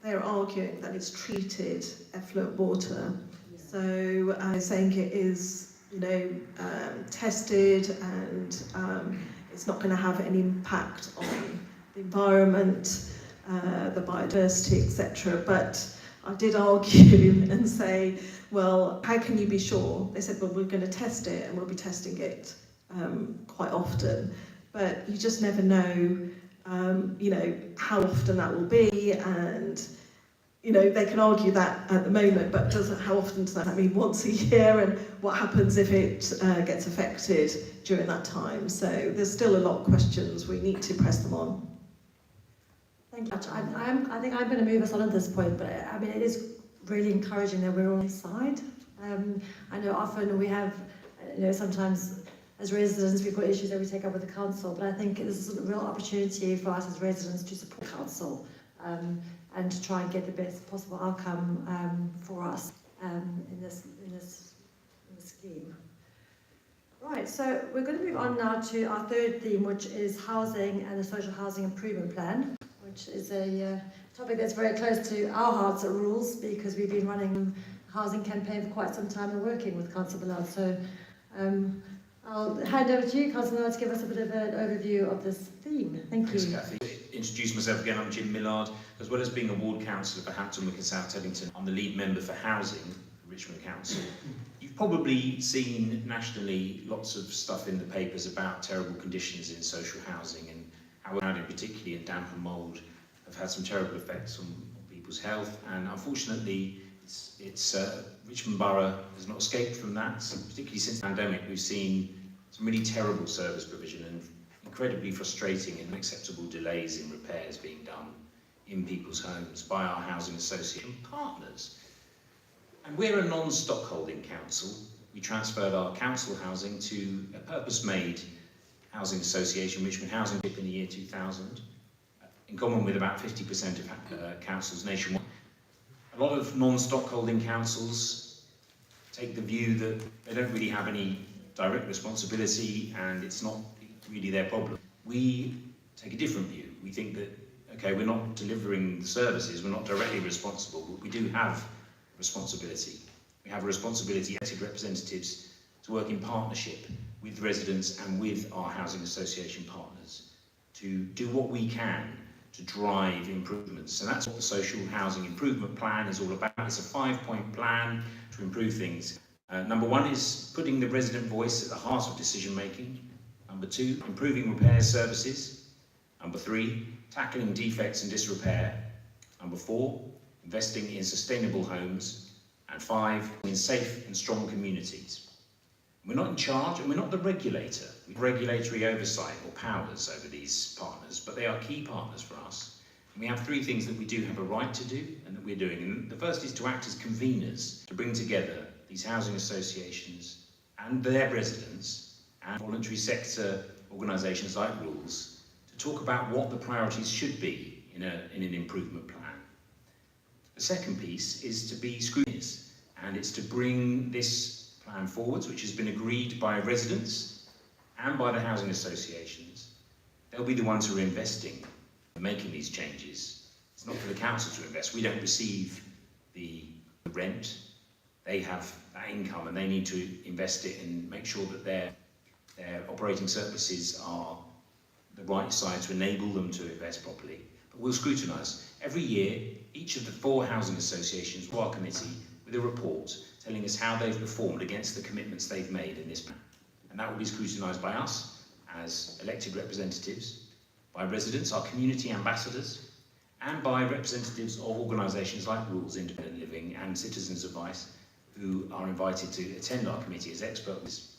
S13: They're arguing that it's treated effluent water, so saying it is, you know, tested and it's not going to have any impact on the environment, the biodiversity, etc. But I did argue and say, well, how can you be sure? They said, well, we're going to test it and we'll be testing it quite often. But you just never know, you know, how often that will be, and you know, they can argue that at the moment, but how often does that mean? Once a year, and what happens if it gets affected during that time? So there's still a lot of questions. We need to press them on.
S1: Thank you. I think I'm going to move us on at this point, but I mean, it is really encouraging that we're on this side. I know often we have, you know, sometimes as residents we've got issues that we take up with the council, but I think this is a real opportunity for us as residents to support council. And to try and get the best possible outcome for us in this scheme. Right, so we're going to move on now to our third theme, which is housing and the social housing improvement plan, which is a topic that's very close to our hearts at Rules, because we've been running a housing campaign for quite some time and working with Councillor Millard. So I'll hand over to you, Councillor Millard, to give us a bit of an overview of this theme. Thank you.
S7: Thanks, Cathy. Introduce myself again, I'm Jim Millard. As well as being a ward councillor for Hampton Wick and South Teddington, I'm the lead member for housing for Richmond Council. You've probably seen nationally lots of stuff in the papers about terrible conditions in social housing, and how crowding, particularly in damp and mould, have had some terrible effects on people's health. And unfortunately, Richmond Borough has not escaped from that. So particularly since the pandemic, we've seen some really terrible service provision and incredibly frustrating and unacceptable delays in repairs being done in people's homes by our housing association partners. And we're a non-stockholding council. We transferred our council housing to a purpose-made housing association, Richmond Housing, in the year 2000, in common with about 50% of councils nationwide. A lot of non-stockholding councils take the view that they don't really have any direct responsibility and it's not really their problem. We take a different view. We think that, okay, we're not delivering the services, we're not directly responsible, but we do have responsibility. We have a responsibility as elected representatives to work in partnership with residents and with our housing association partners to do what we can to drive improvements. And that's what the Social Housing Improvement Plan is all about. It's a 5-point plan to improve things. Number one is putting the resident voice at the heart of decision making. Number two, improving repair services. Number three, tackling defects and disrepair. Number four, investing in sustainable homes. And five, in safe and strong communities. We're not in charge and we're not the regulator. We have regulatory oversight or powers over these partners, but they are key partners for us. And we have three things that we do have a right to do and that we're doing. And the first is to act as conveners, to bring together these housing associations and their residents and voluntary sector organisations like Rules to talk about what the priorities should be in an improvement plan. The second piece is to be scrutineers, and it's to bring this plan forwards, which has been agreed by residents and by the housing associations. They'll be the ones who are investing in making these changes. It's not for the council to invest. We don't receive the rent. They have that income and they need to invest it and make sure that their operating surpluses are the right size to enable them to invest properly. But we'll scrutinise. Every year, each of the 4 housing associations will our committee with a report telling us how they've performed against the commitments they've made in this plan. And that will be scrutinised by us as elected representatives, by residents, our community ambassadors, and by representatives of organisations like Rules, Independent Living and Citizens Advice, who are invited to attend our committee as experts.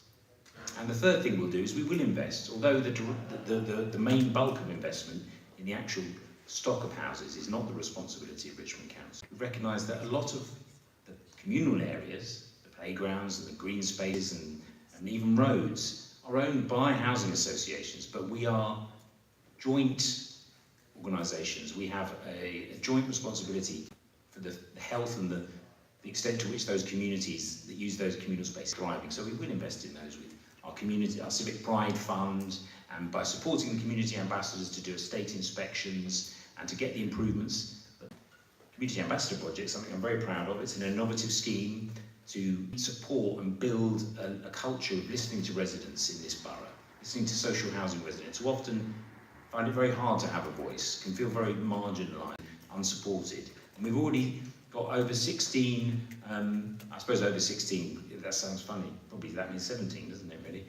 S7: And the third thing we'll do is we will invest, although the main bulk of investment in the actual stock of houses is not the responsibility of Richmond Council. We recognise that a lot of the communal areas, the playgrounds and the green spaces and even roads, are owned by housing associations, but we are joint organisations. We have a joint responsibility for the health and the extent to which those communities that use those communal spaces are thriving. So we will invest in those with our community, our Civic Pride Fund, and by supporting the community ambassadors to do estate inspections and to get the improvements. The Community Ambassador Project, something I'm very proud of. It's an innovative scheme to support and build a culture of listening to residents in this borough, listening to social housing residents who often find it very hard to have a voice, can feel very marginalised, unsupported. And we've already got over 16, I suppose over 16, that sounds funny, probably that means 17, doesn't it really?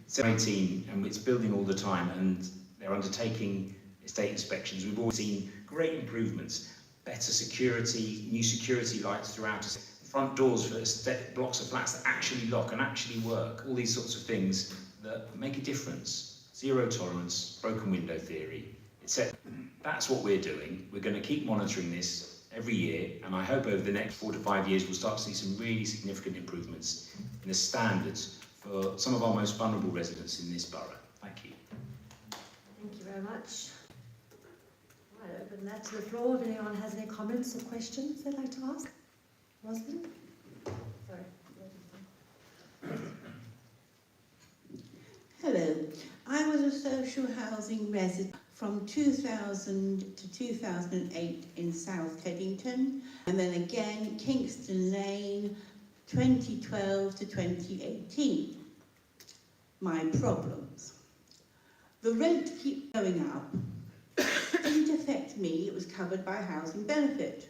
S7: 17, and it's building all the time, and they're undertaking estate inspections. We've always seen great improvements, better security, new security lights throughout, front doors for blocks of flats that actually lock and actually work, all these sorts of things that make a difference. Zero tolerance, broken window theory, etc. That's what we're doing. We're going to keep monitoring this every year, and I hope over the next 4 to 5 years we'll start to see some really significant improvements in the standards for some of our most vulnerable residents in this borough. Thank you.
S1: Thank you very much. Right, open that to the floor. If anyone has any comments or questions they'd like to ask. Rosalind? Sorry.
S3: Hello, I was a social housing resident from 2000 to 2008 in South Teddington, and then again Kingston Lane 2012 to 2018. My problems. The rent keeps going up. Didn't affect me, it was covered by housing benefit.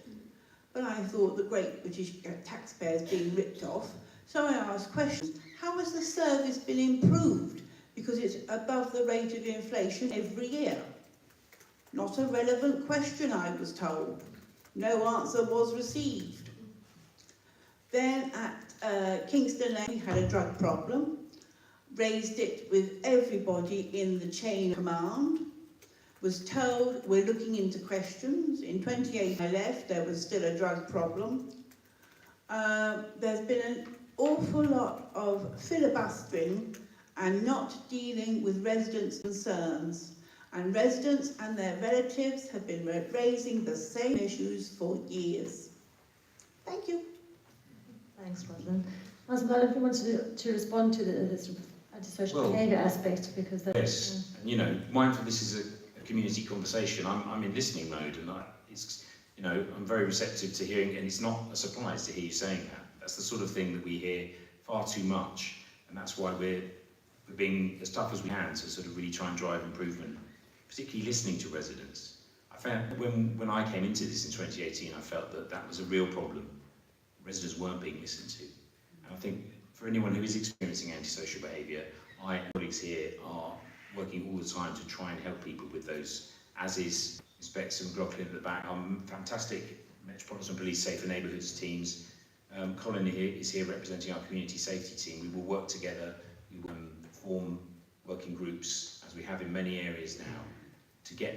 S3: But I thought the great British taxpayers being ripped off, so I asked questions. How has the service been improved? Because it's above the rate of inflation every year. Not a relevant question, I was told. No answer was received. Then at Kingston Lane, we had a drug problem. Raised it with everybody in the chain of command. Was told we're looking into questions. In 2018 I left, there was still a drug problem. There's been an awful lot of filibustering and not dealing with residents' concerns. And residents and their relatives have been raising the same issues for years. Thank you.
S1: Thanks, Rosalind. Councillor, if you wanted to respond to the sort of antisocial behaviour aspect, because
S7: yes, and you know, mindful this is a community conversation. I'm in listening mode, and it's, you know, I'm very receptive to hearing, and it's not a surprise to hear you saying that. That's the sort of thing that we hear far too much, and that's why we're being as tough as we can to sort of really try and drive improvement, particularly listening to residents. I found when I came into this in 2018, I felt that that was a real problem. Residents weren't being listened to, and I think for anyone who is experiencing antisocial behaviour, I and colleagues here are working all the time to try and help people with those, as is Inspector McLaughlin at the back, our fantastic Metropolitan Police Safer Neighbourhoods teams. Colin is here representing our community safety team. We will work together, we will form working groups, as we have in many areas now, to get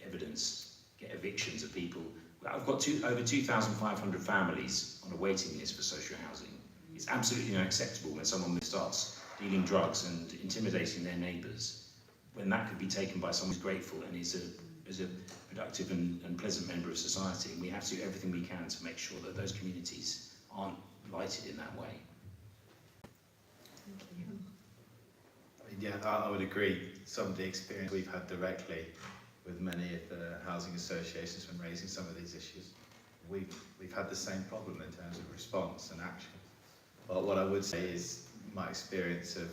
S7: evidence, get evictions of people. I've got over 2,500 families on a waiting list for social housing. It's absolutely unacceptable when someone starts dealing drugs and intimidating their neighbours, when that could be taken by someone who's grateful and is a productive and pleasant member of society. And we have to do everything we can to make sure that those communities aren't blighted in that way.
S1: Thank you.
S10: Yeah, I would agree. Some of the experience we've had directly with many of the housing associations when raising some of these issues, we've had the same problem in terms of response and action. But what I would say is my experience of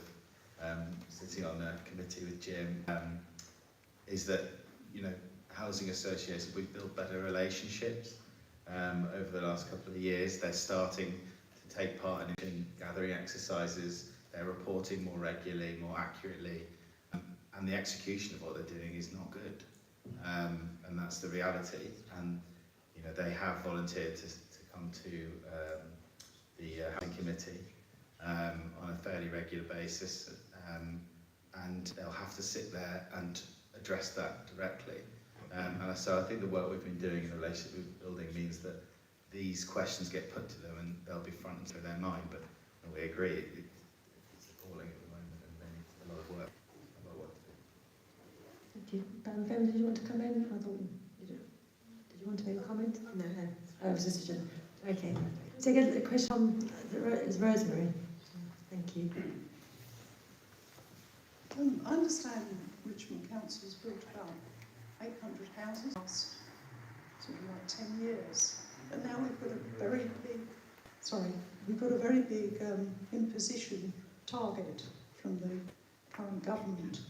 S10: sitting on a committee with Jim is that, you know, housing associations, we've built better relationships over the last couple of years. They're starting to take part in gathering exercises. They're reporting more regularly, more accurately, and the execution of what they're doing is not good. And that's the reality. And you know, they have volunteered to come to the housing committee on a fairly regular basis, and they'll have to sit there and address that directly. And so I think the work we've been doing in the relationship building means that these questions get put to them and they'll be front and center of their mind. But we agree, it's appalling at the moment, and they need a lot of work to do.
S1: Thank you. Fem, did you want to come in? I thought did you want to make a comment? No. Oh, it was just a okay. So I get a question from Rosemary. Thank you.
S4: I understand Richmond Council has built about 800 houses in the last sort of like 10 years. And now we've got a very big imposition target from the current government.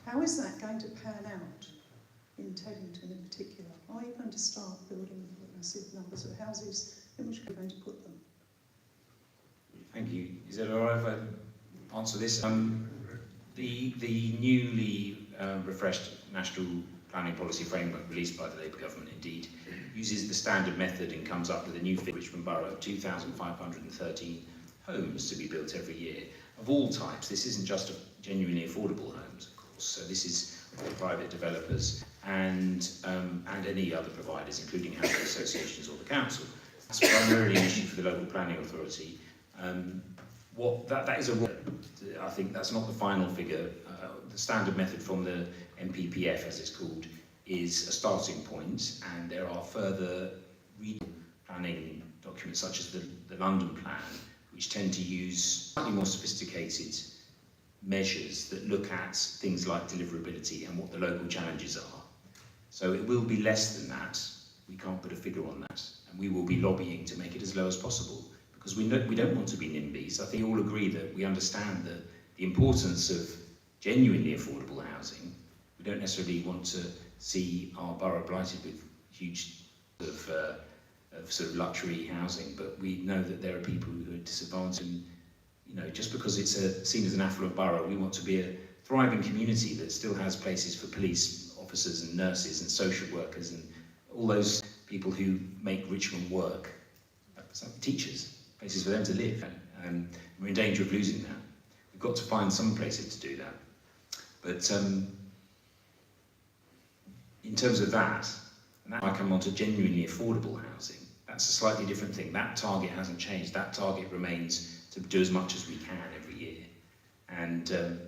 S4: How is that going to pan out in Teddington in particular? Are you going to start building massive numbers of houses, in which we're going to put them.
S7: Thank you. Is it all right if I answer this? The newly refreshed National Planning Policy Framework released by the Labour Government indeed uses the standard method and comes up with a new figure for Richmond Borough of 2,513 homes to be built every year of all types. This isn't just of genuinely affordable homes, of course. So this is all private developers and any other providers, including housing associations or the council. That's primarily an issue for the local planning authority. That is I think that's not the final figure. The standard method from the MPPF, as it's called, is a starting point, and there are further regional planning documents such as the London Plan, which tend to use slightly more sophisticated measures that look at things like deliverability and what the local challenges are. So it will be less than that. We can't put a figure on that, and we will be lobbying to make it as low as possible, because we don't want to be NIMBYs. I think we all agree that we understand the importance of genuinely affordable housing. We don't necessarily want to see our borough blighted with huge sort of luxury housing, but we know that there are people who are disadvantaged, and just because it's seen as an affluent borough, we want to be a thriving community that still has places for police officers and nurses and social workers and all those people who make Richmond work. Teachers, places for them to live, and we're in danger of losing that. We've got to find some places to do that. But in terms of that, and that I come on to genuinely affordable housing, that's a slightly different thing. That target hasn't changed. That target remains to do as much as we can every year. And the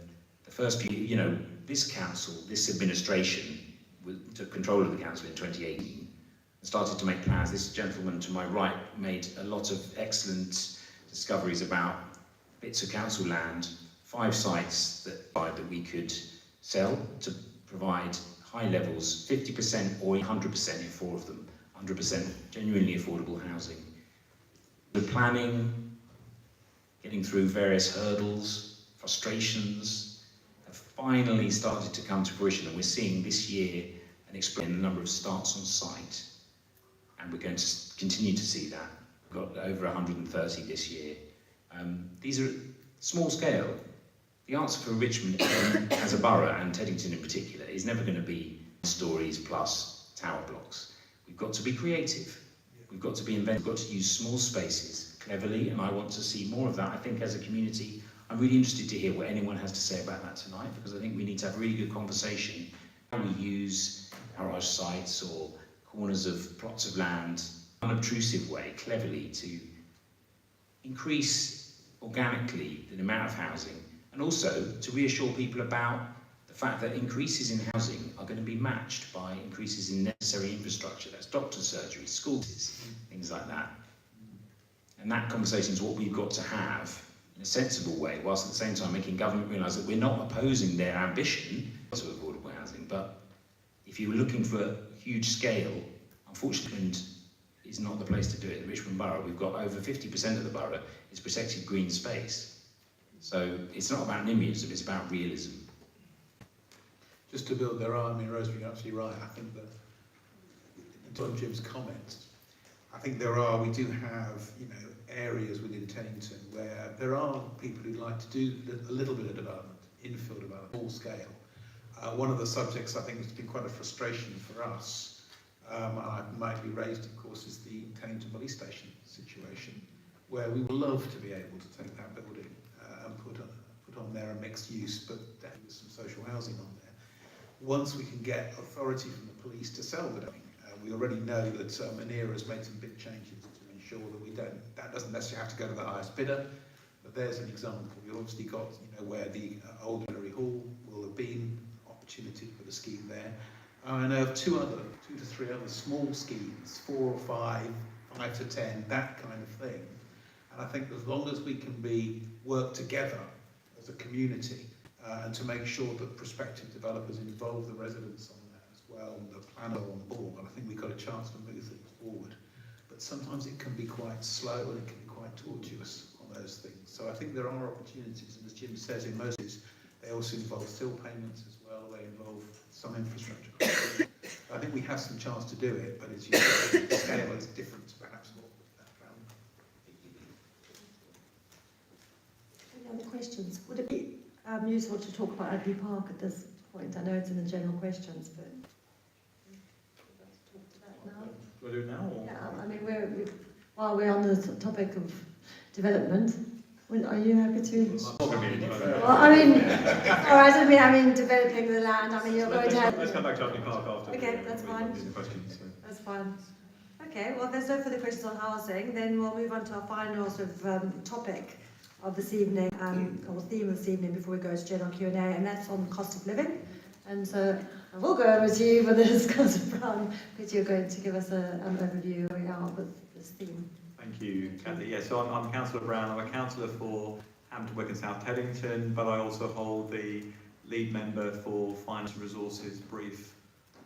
S7: first few, this council, this administration took control of the council in 2018 and started to make plans. This gentleman to my right made a lot of excellent discoveries about bits of council land, 5 sites that we could sell to provide high levels, 50% or 100% in 4 of them, 100% genuinely affordable housing. The planning, getting through various hurdles, frustrations, have finally started to come to fruition, and we're seeing this year an explosion in the number of starts on site, and we're going to continue to see that. We've got over 130 this year. These are small scale. The answer for Richmond as a borough, and Teddington in particular, is never going to be stories plus tower blocks. We've got to be creative. We've got to be inventive. We've got to use small spaces cleverly, and I want to see more of that. I think as a community, I'm really interested to hear what anyone has to say about that tonight, because I think we need to have a really good conversation. How we use garage sites or corners of plots of land in an unobtrusive way, cleverly, to increase organically the amount of housing, and also to reassure people about the fact that increases in housing are going to be matched by increases in necessary infrastructure. That's doctor surgery, schools, things like that. And that conversation is what we've got to have in a sensible way, whilst at the same time making government realise that we're not opposing their ambition to affordable housing. But if you were looking for huge scale, unfortunately, is not the place to do it. In Richmond Borough, we've got over 50% of the borough is protected green space. So it's not about NIMBYism, it's about realism.
S2: Just to build Rosemary, you're absolutely right. I think that, on Jim's comments, I think we do have, areas within Teddington where there are people who'd like to do a little bit of development, infill development, full scale. One of the subjects I think has been quite a frustration for us, and I might be raised, of course, is the Teddington police station situation, where we would love to be able to take that building and put on there a mixed use, but with some social housing on there. Once we can get authority from the police to sell the building, we already know that Manera has made some big changes to ensure that that doesn't necessarily have to go to the highest bidder, but there's an example. We've obviously got, where the old Gallery Hall will have been opportunity for the scheme there. I know of 2 to 3 other small schemes, 4 or 5, 5 to 10, that kind of thing. And I think as long as we can work together as a community and to make sure that prospective developers involve the residents on that as well, and the planner on board, I think we've got a chance to move things forward. But sometimes it can be quite slow and it can be quite tortuous on those things. So I think there are opportunities, and as Jim says, in most cases, they also involve still payments as well, they involve some infrastructure. I think we have some chance to do it, but it's usually the scale is different to perhaps what background.
S1: Any other questions? Would it be useful to talk about Abbey Park at this point? I know it's in the general questions, but talk to that now.
S8: Do I do it now? Or?
S1: Yeah, I mean, while we're on the topic of development, are you happy to? Well, I mean, I mean developing the land. I mean, you're going to have.
S8: Let's come back to Hampton Park after.
S1: Okay, that's fine.
S8: Questions, so.
S1: That's fine. Okay, well, there's no further questions on housing. Then we'll move on to our final sort of topic of this evening, or theme of this evening before we go to general Q&A, and that's on cost of living. And so I will go over to you for this, Councillor Brown, because you're going to give us an overview of where we are with this theme.
S8: Thank you, Kathy. Yeah, so I'm Councillor Brown. I'm a councillor for Hampton Wick and South Teddington, but I also hold the lead member for Finance and Resources brief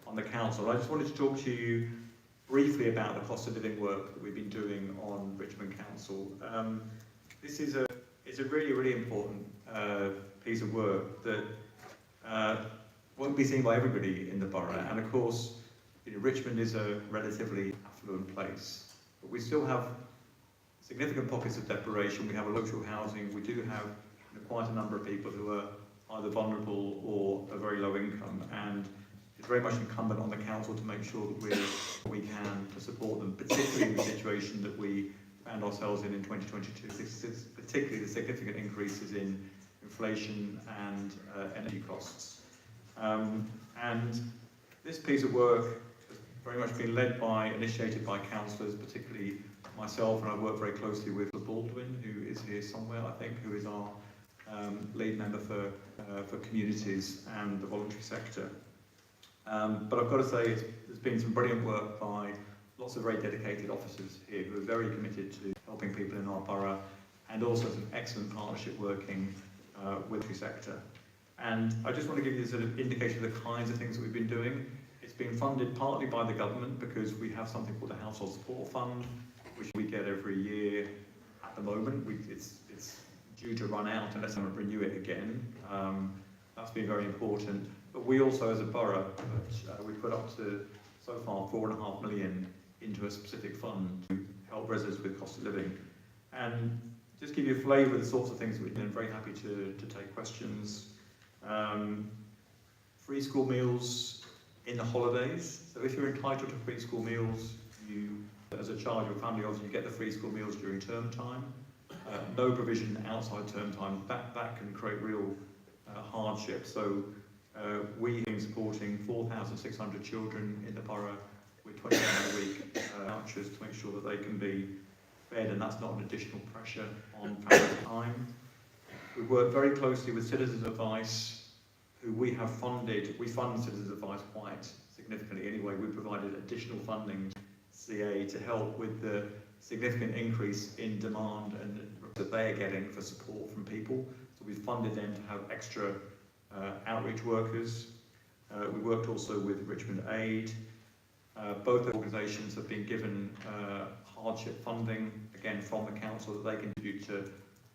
S8: on the council. I just wanted to talk to you briefly about the cost of living work that we've been doing on Richmond Council. This is a really, really important piece of work that won't be seen by everybody in the borough. And of course, Richmond is a relatively affluent place, but we still have significant pockets of deprivation. We have a luxury housing. We do have quite a number of people who are either vulnerable or a very low income, and it's very much incumbent on the council to make sure that we can to support them, particularly in the situation that we found ourselves in 2022. This is particularly the significant increases in inflation and energy costs. And this piece of work has very much been initiated by councillors, particularly myself, and I work very closely with Baldwin, who is here somewhere, I think, who is our lead member for communities and the voluntary sector. But I've got to say, there's been some brilliant work by lots of very dedicated officers here who are very committed to helping people in our borough, and also some excellent partnership working with the sector. And I just want to give you a sort of indication of the kinds of things that we've been doing. It's been funded partly by the government because we have something called the Household Support Fund, which we get every year. At the moment, it's due to run out unless someone renew it again. That's been very important. But we also, as a borough, we put up to, so far, £4.5 million into a specific fund to help residents with cost of living. And just give you a flavour of the sorts of things that we've been very happy to take questions. Free school meals in the holidays. So if you're entitled to free school meals, you, as a child, your family, obviously, you get the free school meals during term time. No provision outside term time. That can create real hardship. So we have been supporting 4,600 children in the borough with 20 hours a week vouchers to make sure that they can be fed, and that's not an additional pressure on family time. We work very closely with Citizens Advice, who we fund Citizens Advice quite significantly anyway. We provided additional funding to CA to help with the significant increase in demand and that they are getting for support from people. So we funded them to have extra outreach workers. We worked also with Richmond Aid. Both organisations have been given hardship funding, again from the council, that they can contribute to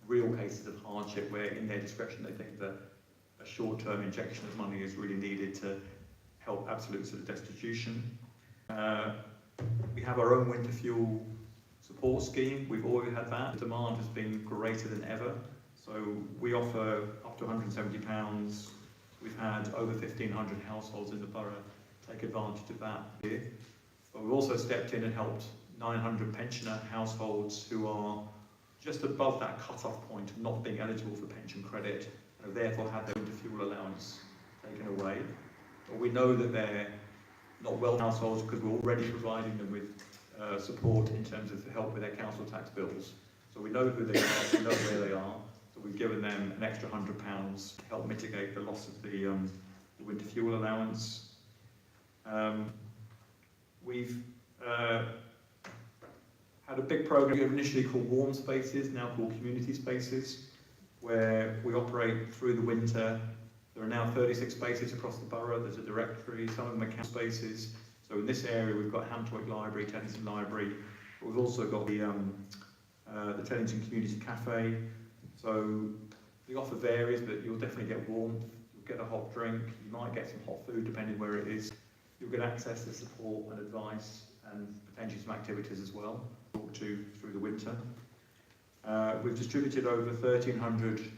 S8: real cases of hardship where in their discretion they think that a short-term injection of money is really needed to help absolute sort of destitution. We have our own winter fuel support scheme. We've always had that. The demand has been greater than ever. So we offer up to £170. We've had over 1,500 households in the borough take advantage of that here. But we've also stepped in and helped 900 pensioner households who are just above that cut-off point of not being eligible for pension credit and have therefore had their winter fuel allowance taken away. But we know that they're not well households because we're already providing them with support in terms of help with their council tax bills. So we know who they are, we know where they are, so we've given them an extra £100 to help mitigate the loss of the winter fuel allowance. We've had a big programme initially called Warm Spaces, now called Community Spaces, where we operate through the winter. There are now 36 spaces across the borough. There's a directory, some of them are council spaces. So in this area we've got Hampton Wick Library, Teddington Library, but we've also got the Teddington Community Cafe. So the offer varies, but you'll definitely get warmth, you'll get a hot drink, you might get some hot food depending where it is. You'll get access to support and advice and potentially some activities as well, talk to through the winter. We've distributed over 1,300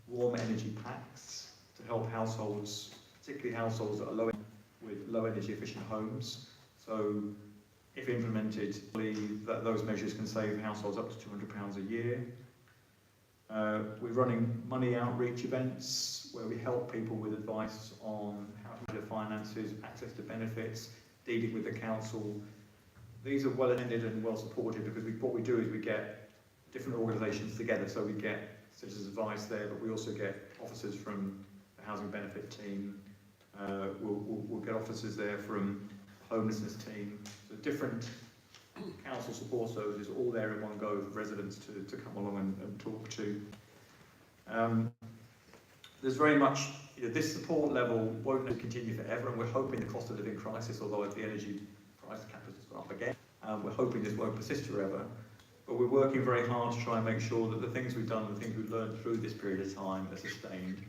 S8: warm energy packs to help households, particularly households that are with low energy efficient homes. So if implemented, I believe that those measures can save households up to £200 a year. We're running money outreach events where we help people with advice on how to manage their finances, access to benefits, dealing with the council. These are well attended and well supported because what we do is we get different organisations together. So we get citizens' advice there, but we also get officers from the housing benefit team. We'll get officers there from homelessness team. So different council support services all there in one go for residents to come along and talk to. There's very much, this support level won't continue forever, and we're hoping the cost of living crisis, although the energy price cap has gone up again, we're hoping this won't persist forever. But we're working very hard to try and make sure that the things we've done, the things we've learned through this period of time are sustained,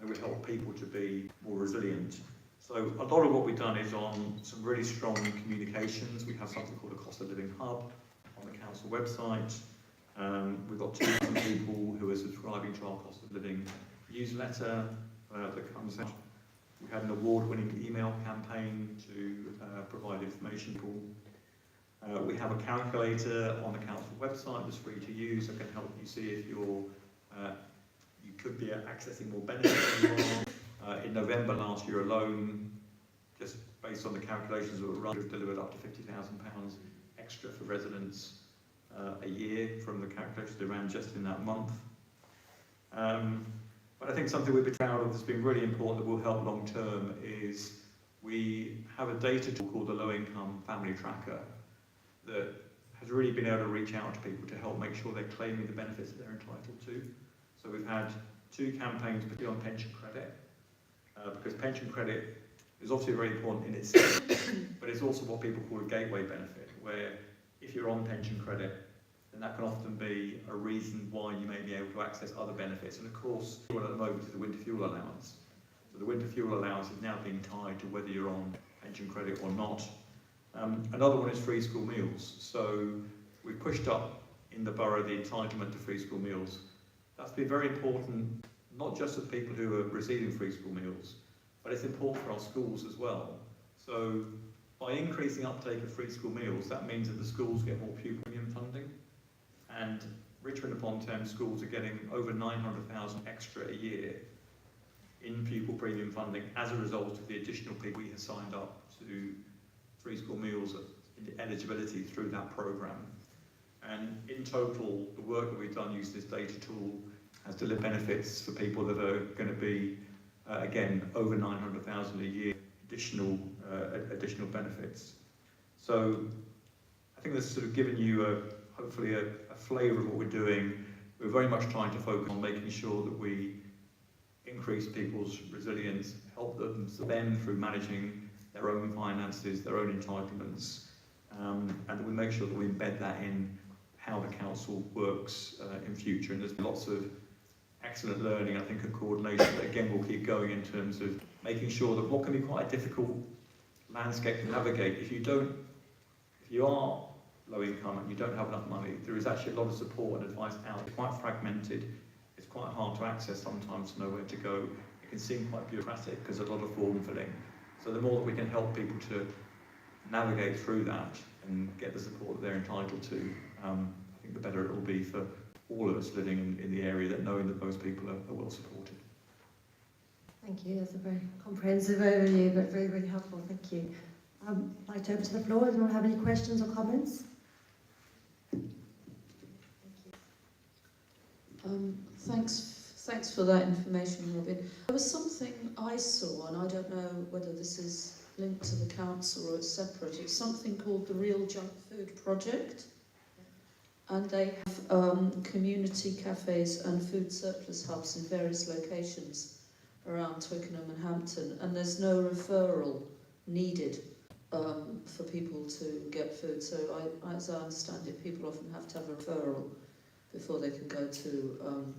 S8: and we help people to be more resilient. So a lot of what we've done is on some really strong communications. We have something called a cost of living hub on the council website. We've got 2,000 people who are subscribing to our cost of living newsletter that comes out. We had an award-winning email campaign to provide information to people. We have a calculator on the council website that's free to use that can help you see if you could be accessing more benefits than you are. In November last year alone, just based on the calculations that were run, we've delivered up to £50,000 extra for residents a year from the calculations they ran just in that month. But I think something we've been proud of that's been really important that will help long term is we have a data tool called the Low Income Family Tracker that has really been able to reach out to people to help make sure they're claiming the benefits that they're entitled to. So we've had 2 campaigns, particularly on pension credit, because pension credit is obviously very important in itself, but it's also what people call a gateway benefit, where if you're on pension credit, then that can often be a reason why you may be able to access other benefits. And of course, one at the moment is the winter fuel allowance. So the winter fuel allowance is now being tied to whether you're on pension credit or not. Another one is free school meals. So we've pushed up in the borough the entitlement to free school meals. That's been very important, not just for the people who are receiving free school meals, but it's important for our schools as well. So by increasing uptake of free school meals, that means that the schools get more pupil premium funding, and Richmond upon Thames schools are getting over 900,000 extra a year in pupil premium funding as a result of the additional people we have signed up to free school meals eligibility through that programme. And in total, the work that we've done using this data tool has delivered benefits for people that are going to be, again, over 900,000 a year additional benefits. So I think that's sort of given you hopefully a flavour of what we're doing. We're very much trying to focus on making sure that we increase people's resilience, help them through managing their own finances, their own entitlements, and that we make sure that we embed that in how the council works in future. And there's lots of excellent learning, I think, and coordination that again will keep going in terms of making sure that what can be quite a difficult landscape to navigate, if you are low income and you don't have enough money, there is actually a lot of support and advice out. It's quite fragmented, it's quite hard to access sometimes to know where to go. It can seem quite bureaucratic because there's a lot of form filling. So the more that we can help people to navigate through that and get the support that they're entitled to, I think the better it will be for all of us living in the area, that knowing that most people are well supported.
S1: Thank you. That's a very comprehensive overview, but very, very helpful. Thank you. I'd like to open to the floor. Does anyone have any questions or comments?
S6: Thanks for that information, Robin. There was something I saw, and I don't know whether this is linked to the council or it's separate. It's something called the Real Junk Food Project, and they have community cafes and food surplus hubs in various locations around Twickenham and Hampton, and there's no referral needed for people to get food. So as I understand it, people often have to have a referral before they can go to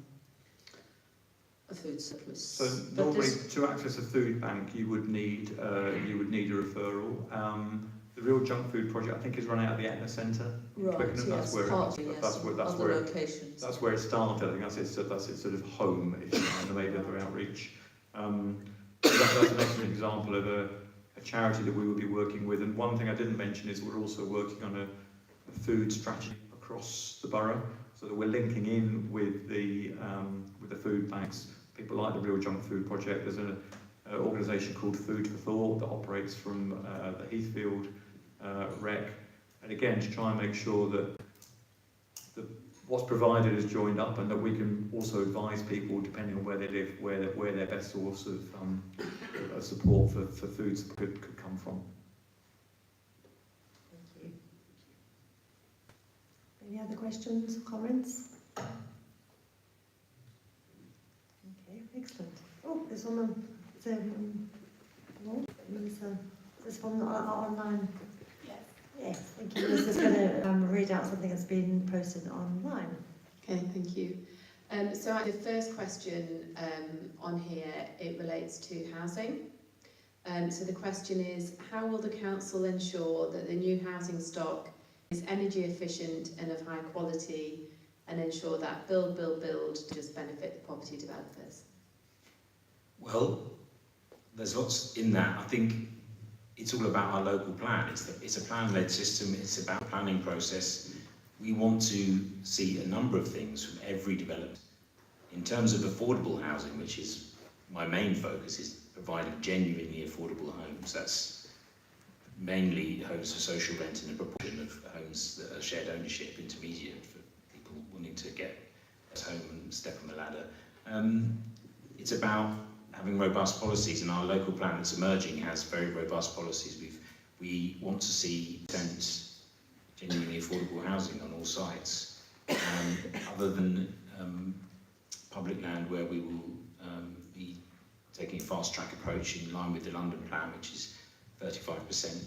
S6: a food surplus.
S8: So
S6: But
S8: normally,
S6: this-
S8: to access a food bank, you would need a referral. The Real Junk Food Project, I think, is run out of the Etna Centre in
S6: Right,
S8: Twickenham.
S6: yes, partly, yes,
S8: that's
S6: other
S8: where
S6: locations.
S8: that's where it started. I think that's its sort of home, if you like, and maybe other outreach. That's an excellent example of a charity that we will be working with. And one thing I didn't mention is we're also working on a food strategy across the borough, so that we're linking in with the food banks. People like the Real Junk Food Project. There's an organisation called Food for Thought that operates from the Heathfield rec, and again to try and make sure that what's provided is joined up, and that we can also advise people, depending on where they live, where their best source of support for foods could come from.
S1: Thank you. Any other questions or comments? Okay, excellent. Oh, there's one. Melissa, this from online. Yes, thank you. Melissa's going to read out something that's been posted online.
S15: Okay, thank you. So the first question on here, it relates to housing. So the question is, how will the council ensure that the new housing stock is energy efficient and of high quality, and ensure that build just benefit the property developers?
S7: Well, there's lots in that. I think it's all about our local plan. It's a plan-led system. It's about a planning process. We want to see a number of things from every development. In terms of affordable housing, which is my main focus, is providing genuinely affordable homes. That's mainly homes for social rent and a proportion of homes that are shared ownership, intermediate, for people wanting to get a home and step on the ladder. It's about having robust policies, and our local plan that's emerging has very robust policies. We want to see genuinely affordable housing on all sites, other than public land, where we will be taking a fast-track approach in line with the London plan, which is 35%. It's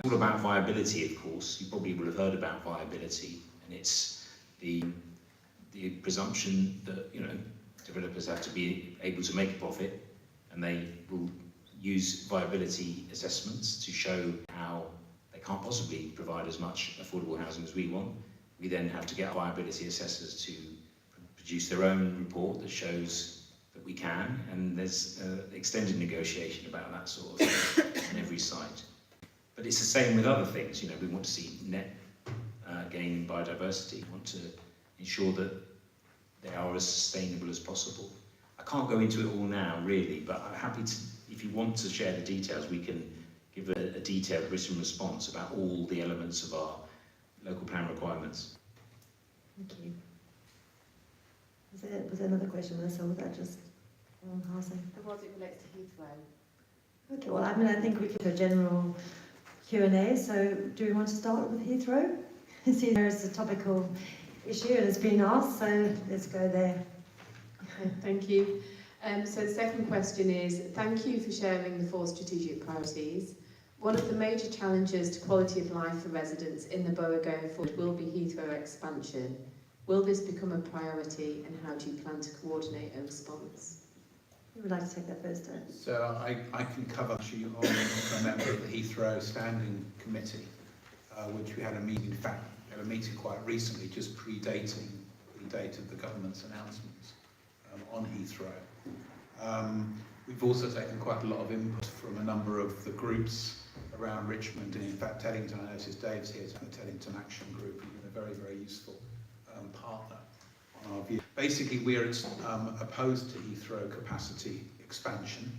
S7: all about viability, of course. You probably will have heard about viability, and it's the presumption that, you know, developers have to be able to make a profit, and they will use viability assessments to show how they can't possibly provide as much affordable housing as we want. We then have to get viability assessors to produce their own report that shows that we can, and there's extended negotiation about that sort of thing on every site. But it's the same with other things. You know, we want to see net gain in biodiversity. We want to ensure that they are as sustainable as possible. I can't go into it all now, really, but I'm happy to, if you want to share the details, we can give a detailed written response about all the elements of our local plan requirements.
S1: Thank you. Was there another question, Melissa, or was that just on housing?
S15: It relates to Heathrow.
S1: Okay, well, I mean, I think we could do a general Q&A, so do we want to start with Heathrow? See, there is a topical issue and it's been asked, so let's go there.
S15: Okay, thank you. So the second question is, thank you for sharing the 4 strategic priorities. One of the major challenges to quality of life for residents in the borough going forward will be Heathrow expansion. Will this become a priority, and how do you plan to coordinate a response?
S1: Who would like to take that first?
S2: So I can cover actually on a member of the Heathrow Standing Committee, which we had a meeting, in fact, we had a meeting quite recently, just predated the government's announcements on Heathrow. We've also taken quite a lot of input from a number of the groups around Richmond, and in fact Teddington, I noticed Dave's here, the Teddington Action Group, who's been a very, very useful partner on our view. Basically, we're opposed to Heathrow capacity expansion.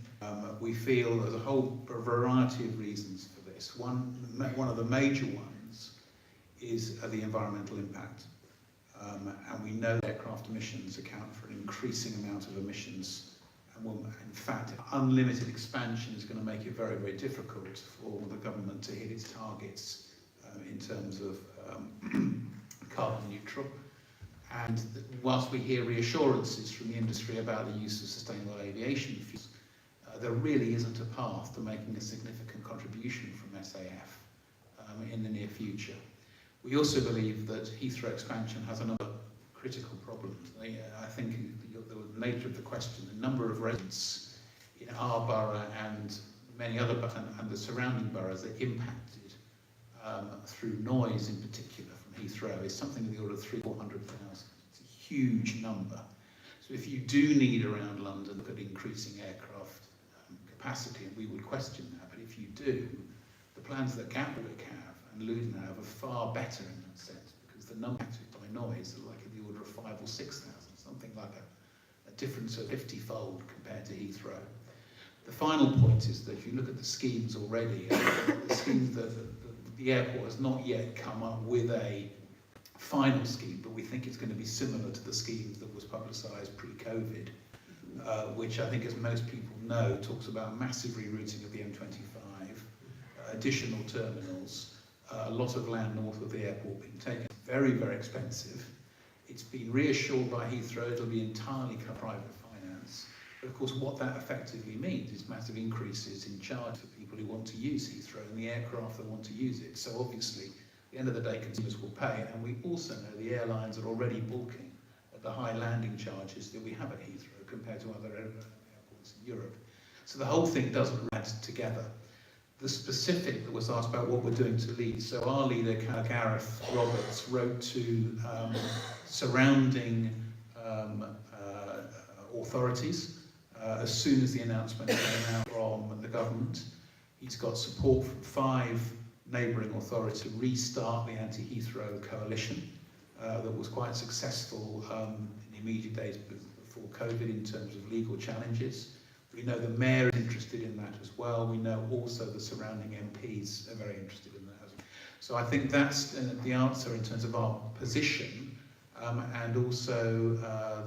S2: We feel there's a whole variety of reasons for this. One of the major ones is the environmental impact. And we know aircraft emissions account for an increasing amount of emissions. And in fact, unlimited expansion is going to make it very, very difficult for the government to hit its targets in terms of carbon neutral. And whilst we hear reassurances from the industry about the use of sustainable aviation fuels, there really isn't a path to making a significant contribution from SAF in the near future. We also believe that Heathrow expansion has another critical problems. I think the nature of the question, the number of residents in our borough and many other and the surrounding boroughs that are impacted through noise in particular from Heathrow is something in the order of 300,000 to 400,000. It's a huge number. So if you do need around London look at increasing aircraft capacity, and we would question that, but if you do, the plans that Gatwick have and Luton have are far better in that sense, because the number impacted by noise are like in the order of 5,000 or 6,000, something like a difference of 50-fold compared to Heathrow. The final point is that if you look at the schemes already, the schemes that the airport has not yet come up with a final scheme, but we think it's going to be similar to the schemes that was publicised pre-COVID, which I think, as most people know, talks about massive rerouting of the M25, additional terminals, a lot of land north of the airport being taken. Very, very expensive. It's been reassured by Heathrow it'll be entirely private finance. But of course, what that effectively means is massive increases in charge for people who want to use Heathrow and the aircraft that want to use it. So obviously, at the end of the day, consumers will pay. And we also know the airlines are already balking at the high landing charges that we have at Heathrow compared to other airports in Europe. So the whole thing doesn't add together. The specific that was asked about what we're doing to lead. So our leader, Gareth Roberts, wrote to surrounding authorities as soon as the announcement came out from the government. He's got support from 5 neighbouring authorities to restart the anti-Heathrow coalition that was quite successful in the immediate days before COVID in terms of legal challenges. We know the mayor is interested in that as well. We know also the surrounding MPs are very interested in that as well. So I think that's the answer in terms of our position and also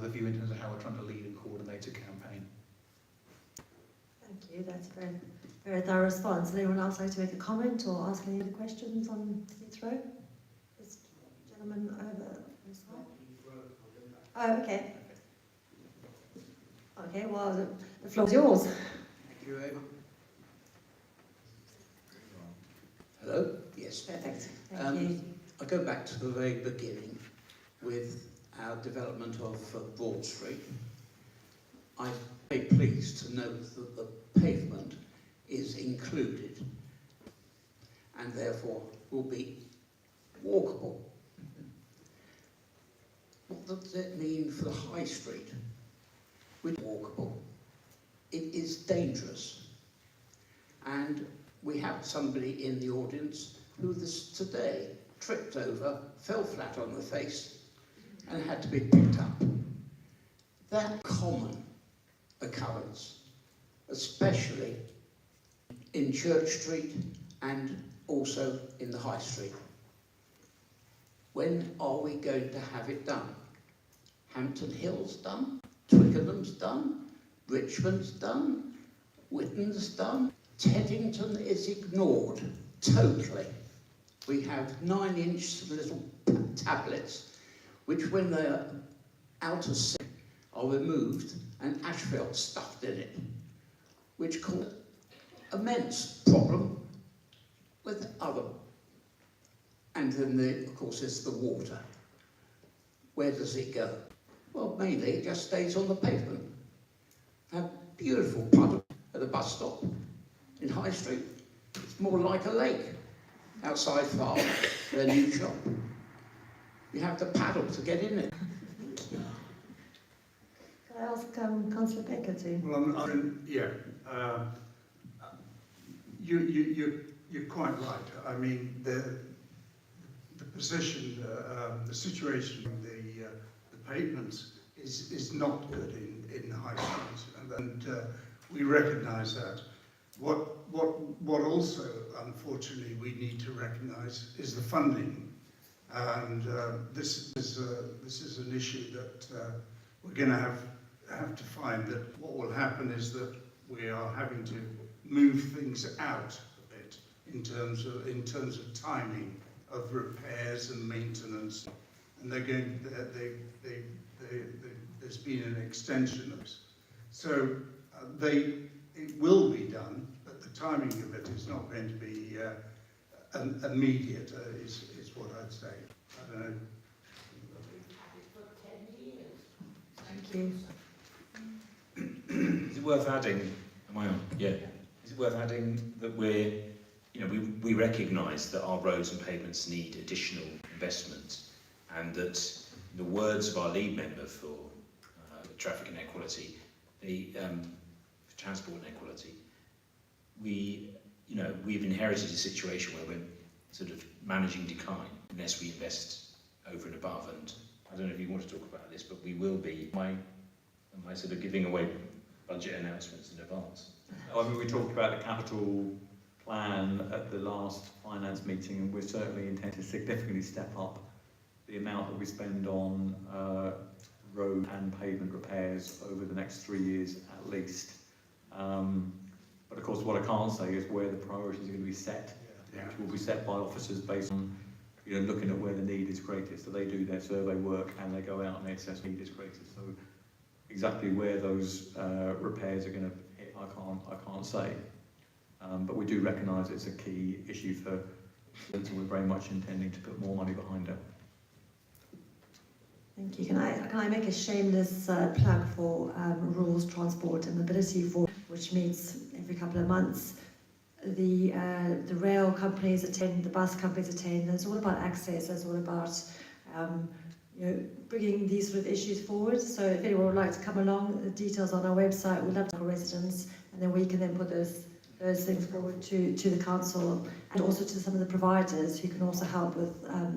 S2: the view in terms of how we're trying to lead and coordinate a campaign.
S1: Thank you. That's a very, very thorough response. Would anyone else like to make a comment or ask any other questions on Heathrow? This gentleman over this side. Oh, okay. Okay, well, the floor is yours.
S16: Thank you, Ava. Hello? Yes.
S1: Perfect. Thank you.
S16: I go back to the very beginning with our development of Broad Street. I'm very pleased to note that the pavement is included and therefore will be walkable. What does it mean for the High Street? With walkable, it is dangerous, and we have somebody in the audience who today tripped over, fell flat on the face, and had to be picked up. That common occurrence, especially in Church Street and also in the High Street. When are we going to have it done? Hampton Hill's done. Twickenham's done, Richmond's done, Witten's done. Teddington is ignored totally. We have 9-inch little tablets, which when they're out of sync are removed and asphalt stuffed in it, which causes immense problem with other. And then, of course, it's the water. Where does it go? Well, mainly it just stays on the pavement. A beautiful puddle at the bus stop in High Street. It's more like a lake outside Farm, their new shop. You have to paddle to get in it.
S1: Can I ask Councillor Baker to?
S12: Well, you're quite right. I mean, the position, the situation, the pavements is not good in the High Street, and we recognise that. What also, unfortunately, we need to recognise is the funding, and this is an issue that we're going to have to find. That what will happen is that we are having to move things out a bit in terms of timing of repairs and maintenance. And there's been an extension of this. So it will be done, but the timing of it is not going to be immediate, is what I'd say. I don't know.
S1: Thank you.
S7: Is it worth adding, am I on? Yeah. Is it worth adding that we recognise that our roads and pavements need additional investment, and that in the words of our lead member for traffic and equality, for transport and equality, we've inherited a situation where we're sort of managing decline unless we invest over and above. And I don't know if you want to talk about this, but we will be. Am I sort of giving away budget announcements in advance?
S8: I mean, we talked about the capital plan at the last finance meeting, and we're certainly intending to significantly step up the amount that we spend on road and pavement repairs over the next 3 years at least. But of course, what I can't say is where the priorities are going to be set, which will be set by officers based on looking at where the need is greatest. So they do their survey work and they go out and they assess need is greatest. So exactly where those repairs are going to hit, I can't say. But we do recognise it's a key issue for and we're very much intending to put more money behind it.
S1: Thank you. Can I make a shameless plug for Rules, Transport and Mobility Forum, which meets every couple of months. The rail companies attend, the bus companies attend, and it's all about access, it's all about bringing these sort of issues forward. So if anyone would like to come along, the details on our website. We'd love to have residents, and then we can then put those things forward to the council and also to some of the providers who can also help with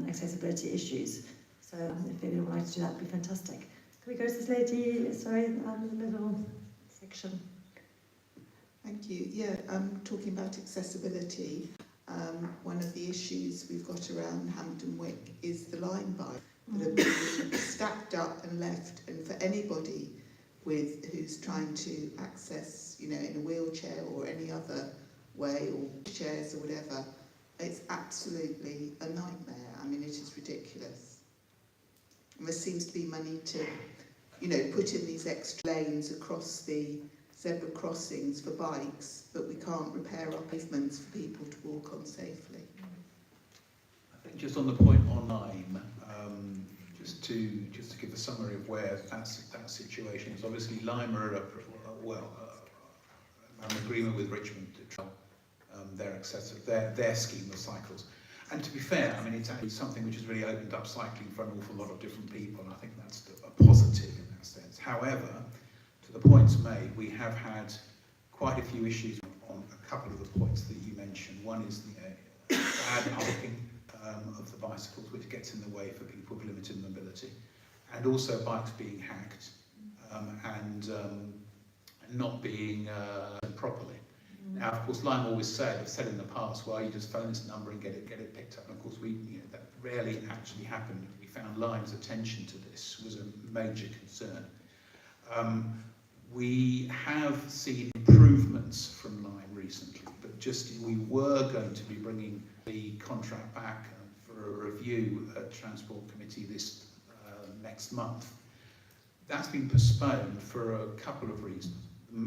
S1: accessibility issues. So if anyone would like to do that, would be fantastic. Can we go to this lady, sorry, in the middle section?
S17: Thank you. Yeah, talking about accessibility, one of the issues we've got around Hampton Wick is the line bike that have been stacked up and left, and for anybody who's trying to access, in a wheelchair or any other way, or chairs or whatever, it's absolutely a nightmare. I mean, it is ridiculous. And there seems to be money to, put in these extra lanes across the zebra crossings for bikes, but we can't repair our pavements for people to walk on safely.
S2: I think just on the point on Lyme, just to give a summary of where that situation is. Obviously, Lyme are an agreement with Richmond to trial their scheme of cycles. And to be fair, I mean, it's actually something which has really opened up cycling for an awful lot of different people, and I think that's a positive in that sense. However, to the points made, we have had quite a few issues on a couple of the points that you mentioned. One is the bad parking of the bicycles, which gets in the way for people with limited mobility, and also bikes being hacked and not being properly. Now, of course, Lyme always have said in the past, well, you just phone this number and get it picked up. And of course, that rarely actually happened. We found Lyme's attention to this was a major concern. We have seen improvements from Lyme recently, but we were going to be bringing the contract back for a review at Transport Committee this next month. That's been postponed for a couple of reasons.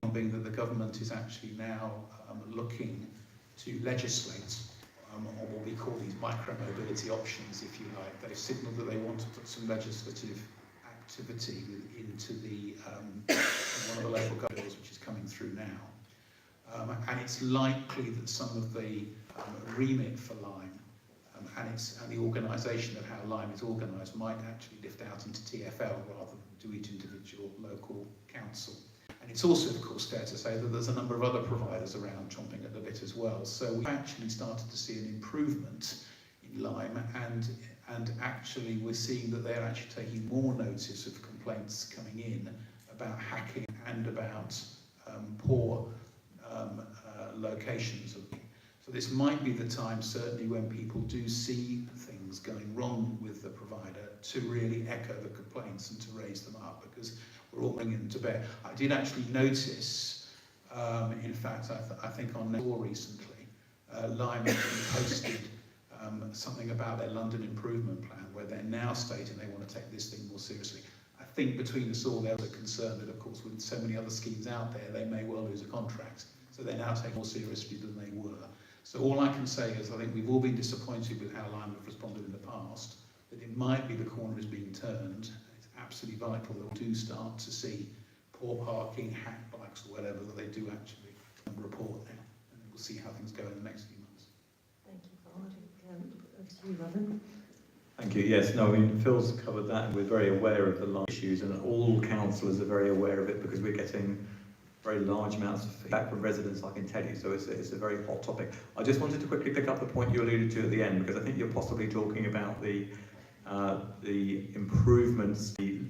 S2: One being that the government is actually now looking to legislate on what we call these micro-mobility options, if you like. They've signalled that they want to put some legislative activity into one of the local governments, which is coming through now. And it's likely that some of the remit for Lyme and the organisation of how Lyme is organised might actually lift out into TfL rather than to each individual local council. And it's also, of course, fair to say that there's a number of other providers around chomping at the bit as well. So we've actually started to see an improvement in Lyme, and actually we're seeing that they're actually taking more notice of complaints coming in about hacking and about poor locations. So this might be the time, certainly when people do see things going wrong with the provider, to really echo the complaints and to raise them up, because we're all bringing them to bear. I did actually notice, in fact, I think on Next Door recently, Lyme actually posted something about their London improvement plan, where they're now stating they want to take this thing more seriously. I think between us all, there's a concern that, of course, with so many other schemes out there, they may well lose a contract. So they're now taking more seriously than they were. So all I can say is I think we've all been disappointed with how Lyme have responded in the past, but it might be the corner is being turned. It's absolutely vital that we do start to see poor parking, hack bikes or whatever, that they do actually report now. And we'll see how things go in the next few months.
S1: Thank you, Paul. I think to you, Robin.
S8: Thank you. Yes, no, I mean, Phil's covered that, and we're very aware of the large issues, and all councillors are very aware of it because we're getting very large amounts of feedback from residents, like in Teddy, so it's a very hot topic. I just wanted to quickly pick up the point you alluded to at the end, because I think you're possibly talking about the improvements, the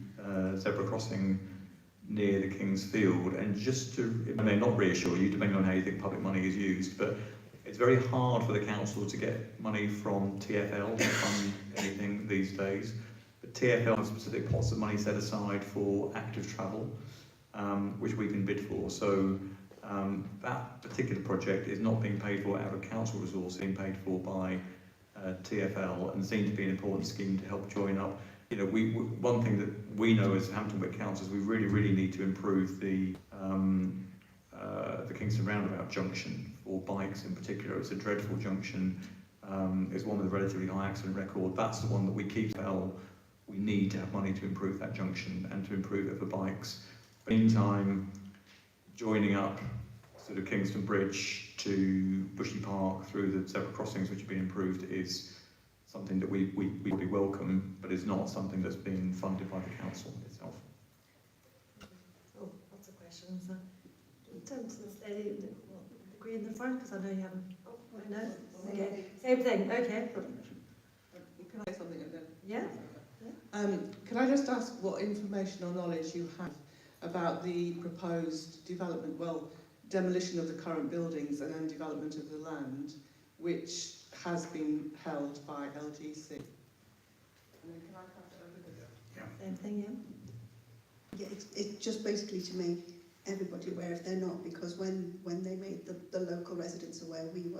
S8: zebra crossing near the King's Field, and just to, it may not reassure you, depending on how you think public money is used, but it's very hard for the council to get money from TfL to fund anything these days. But TfL has specific pots of money set aside for active travel, which we can bid for. So that particular project is not being paid for out of council resources, being paid for by TfL, and seems to be an important scheme to help join up. You know, one thing that we know as Hampton Wick councillors, we really need to improve the Kingston roundabout junction for bikes in particular. It's a dreadful junction. It's one with a relatively high accident record. That's the one that we keep well. We need to have money to improve that junction and to improve it for bikes. Meantime, joining up sort of Kingston Bridge to Bushy Park through the zebra crossings which have been improved is something that we really welcome, but is not something that's been funded by the council itself.
S1: Oh, lots of questions. Turn to this lady, the green in the front, because I know you haven't. Oh, no. Okay. Same thing. Okay.
S18: Can I say something again?
S1: Yeah.
S18: Can I just ask what information or knowledge you have about the proposed development, well, demolition of the current buildings and then development of the land, which has been held by LGC? And then can I pass it over to
S1: Same thing, yeah.
S19: Yeah, it's just basically to make everybody aware if they're not, because when they made the local residents aware, we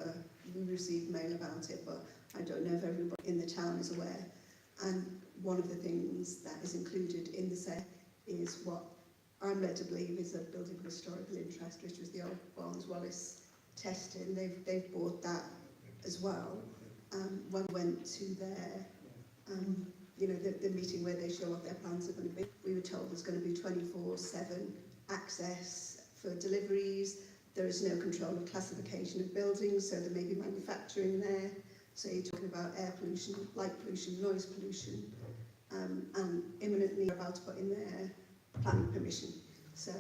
S19: received mail about it, but I don't know if everybody in the town is aware. And one of the things that is included in the set is what I'm led to believe is a building of historical interest, which was the old Barnes-Wallis testing. They've bought that as well. When we went to their the meeting where they show what their plans are going to be, we were told there's going to be 24/7 access for deliveries. There is no control of classification of buildings, so there may be manufacturing there. So you're talking about air pollution, light pollution, noise pollution, and imminently about to put in their planning permission. So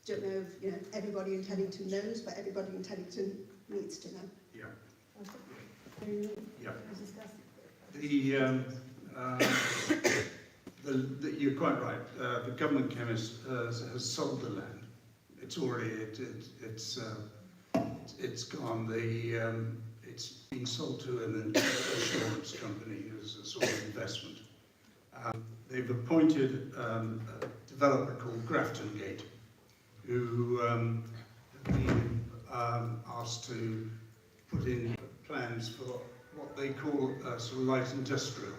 S19: don't know if everybody in Teddington knows, but everybody in Teddington needs to know.
S12: Yeah. You're quite right. The government chemist has sold the land. It's already it's gone. It's been sold to an insurance company as a sort of investment. They've appointed a developer called Grafton Gate, who have been asked to put in plans for what they call a sort of light industrial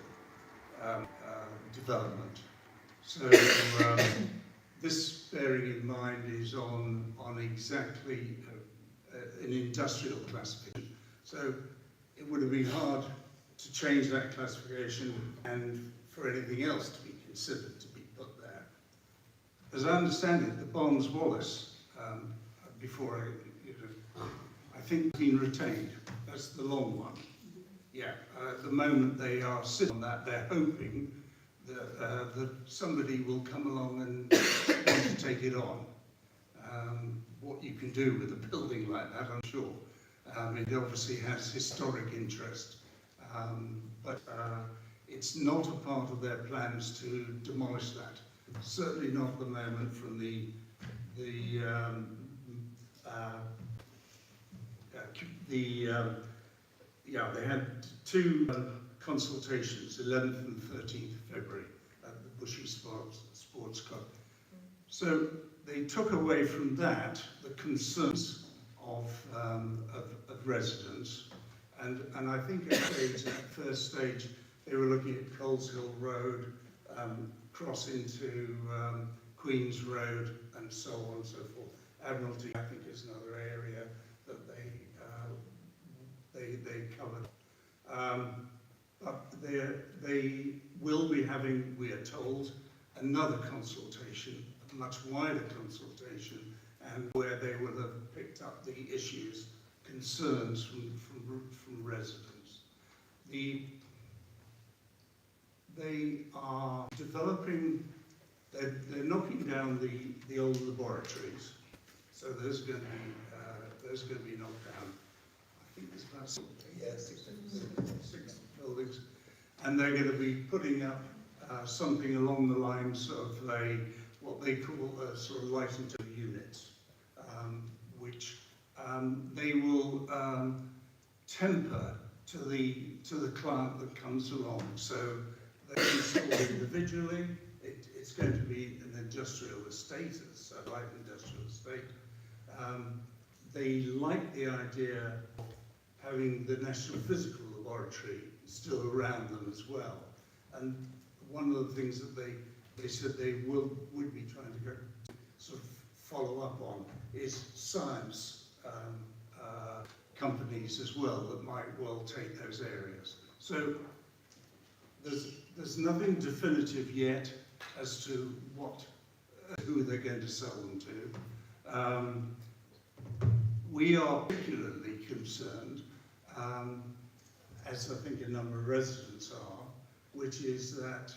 S12: development. So this, bearing in mind, is on exactly an industrial classification. So it would have been hard to change that classification and for anything else to be considered to be put there. As I understand it, the Barnes-Wallis, before I think has been retained. That's the long one. Yeah, at the moment they are sitting on that, they're hoping that somebody will come along and want to take it on. What you can do with a building like that, I'm sure. It obviously has historic interest, but it's not a part of their plans to demolish that. Certainly not at the moment from they had two consultations, 11th and 13th of February at the Bushy Sports Club. So they took away from that the concerns of residents, and I think at first stage they were looking at Coleshill Road, cross into Queen's Road, and so on and so forth. Admiralty, I think, is another area that they covered. But they will be having, we are told, a another consultation, a much wider consultation, and where they will have picked up the issues, concerns from residents. They are developing, they're knocking down the old laboratories, so there's going to be knocked down. I think there's about six buildings, and they're going to be putting up something along the lines of what they call a sort of light into units, which they will temper to the client that comes along. So they install individually. It's going to be an industrial estate, a light industrial estate. They like the idea of having the National Physical Laboratory still around them as well. And one of the things that they said they would be trying to sort of follow up on is science companies as well that might well take those areas. So there's nothing definitive yet as to who they're going to sell them to. We are particularly concerned, as I think a number of residents are, which is that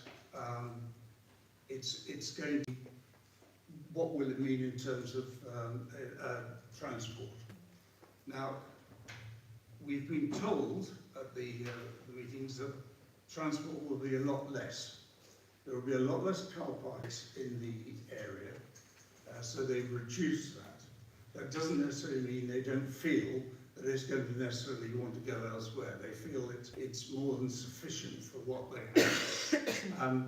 S12: it's going to, what will it mean in terms of transport? Now, we've been told at the meetings that transport will be a lot less. There will be a lot less car parks in the area, so they've reduced that. That doesn't necessarily mean they don't feel that it's going to necessarily want to go elsewhere. They feel it's more than sufficient for what they have.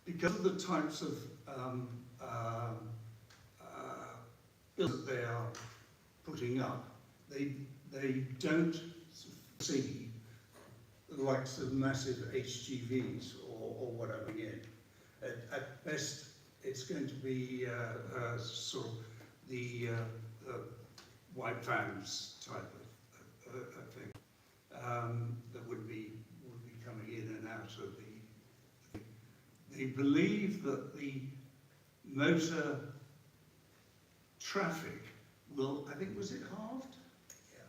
S12: Because of the types of bills that they are putting up, they don't see the likes of massive HGVs or whatever in. At best, it's going to be sort of the white vans type of thing that would be coming in and out of the. They believe that the motor traffic will, I think, was it halved? Yeah.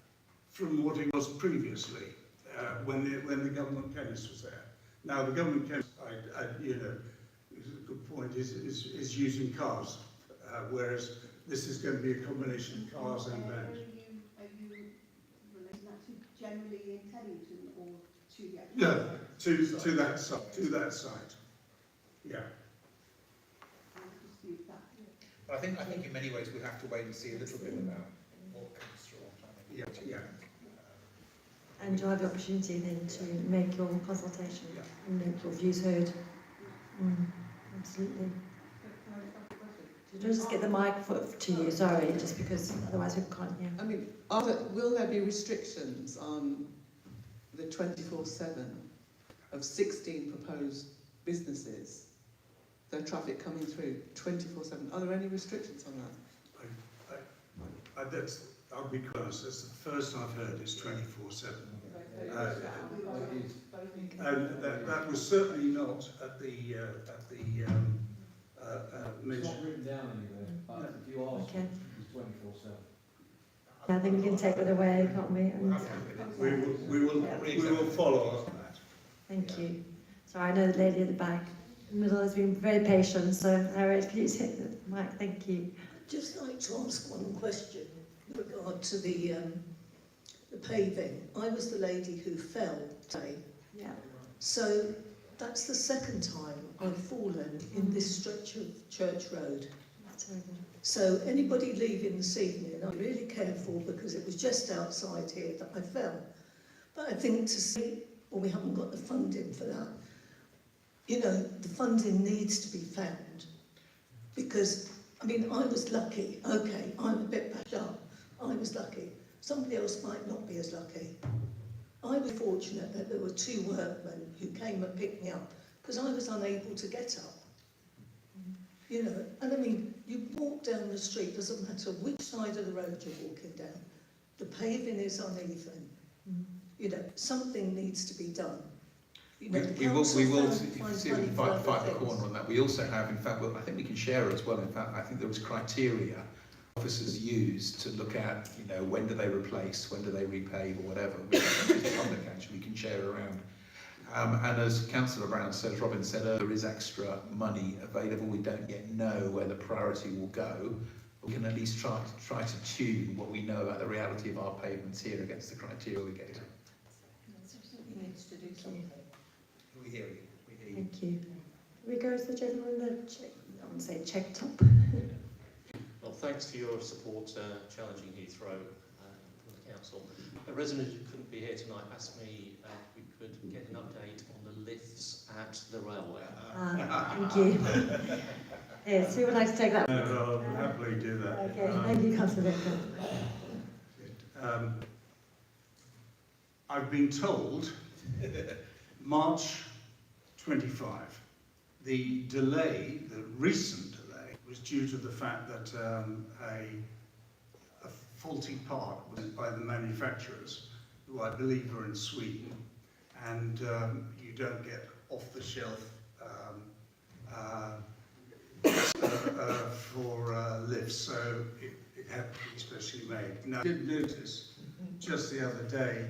S12: From what it was previously when the government chemist was there. Now the government chemist, you know, a good point, is using cars, whereas this is going to be a combination of cars and vans.
S19: Are you relating that to generally in Teddington or to the actual
S12: No, to that site. To that site. Yeah.
S2: I think in many ways we have to wait and see a little bit about what comes through on planning.
S12: Yeah.
S1: And you'll have the opportunity then to make your consultation and make your views heard. Absolutely. Just get the mic to you, sorry, just because otherwise we can't hear.
S18: I mean, will there be restrictions on the 24/7 of 16 proposed businesses? The traffic coming through 24/7. Are there any restrictions on that?
S12: I'll be honest. That's the first I've heard. It's 24/7, and that was certainly not at the mention.
S20: It's not written down anywhere, but if you ask,
S1: Okay.
S20: it's 24/7.
S1: I think we can take it away, can't we? And
S12: We will follow up on that.
S1: thank you. Sorry, I know the lady at the back in the middle has been very patient, so Harriet, can you take the mic? Thank you.
S21: Just like to ask one question with regard to the paving. I was the lady who fell today.
S1: Yeah.
S21: So that's the second time I've fallen in this stretch of Church Road.
S1: That's terrible.
S21: So anybody leaving this evening, I'm really careful because it was just outside here that I fell. But I think to see, well, we haven't got the funding for that. You know, the funding needs to be found because, I mean, I was lucky. Okay, I'm a bit backed up. I was lucky. Somebody else might not be as lucky. I was fortunate that there were two workmen who came and picked me up because I was unable to get up. You know, and I mean, you walk down the street, doesn't matter which side of the road you're walking down, the paving is uneven. You know, something needs to be done.
S13: you know, the
S2: We will
S13: council
S2: see if
S13: finds
S2: we
S13: money
S2: can
S13: for other
S2: fight the
S13: things.
S2: corner on that. We also have, in fact, well, I think we can share it as well. In fact, I think there was criteria officers use to look at, you know, when do they replace, when do they repave or whatever. It's public actually, we can share it around. And as Councillor Brown said, as Robin said earlier, there is extra money available. We don't yet know where the priority will go. We can at least try to tune what we know about the reality of our pavements here against the criteria we get.
S21: He needs to do something.
S2: We hear you. We hear you.
S1: Thank you. Can we go to the gentleman in the I want to say check top.
S11: Well, thanks for your support challenging Heathrow from the council. A resident who couldn't be here tonight asked me if we could get an update on the lifts at the railway.
S1: Thank you. Yes, who would like to take that?
S12: I'll happily do that.
S1: Okay, thank you, Councillor Vickman.
S12: I've been told March 25. The delay, the recent delay, was due to the fact that a faulty part was by the manufacturers, who I believe are in Sweden, and you don't get off-the-shelf for lifts, so it had to be specially made. Now, I did notice just the other day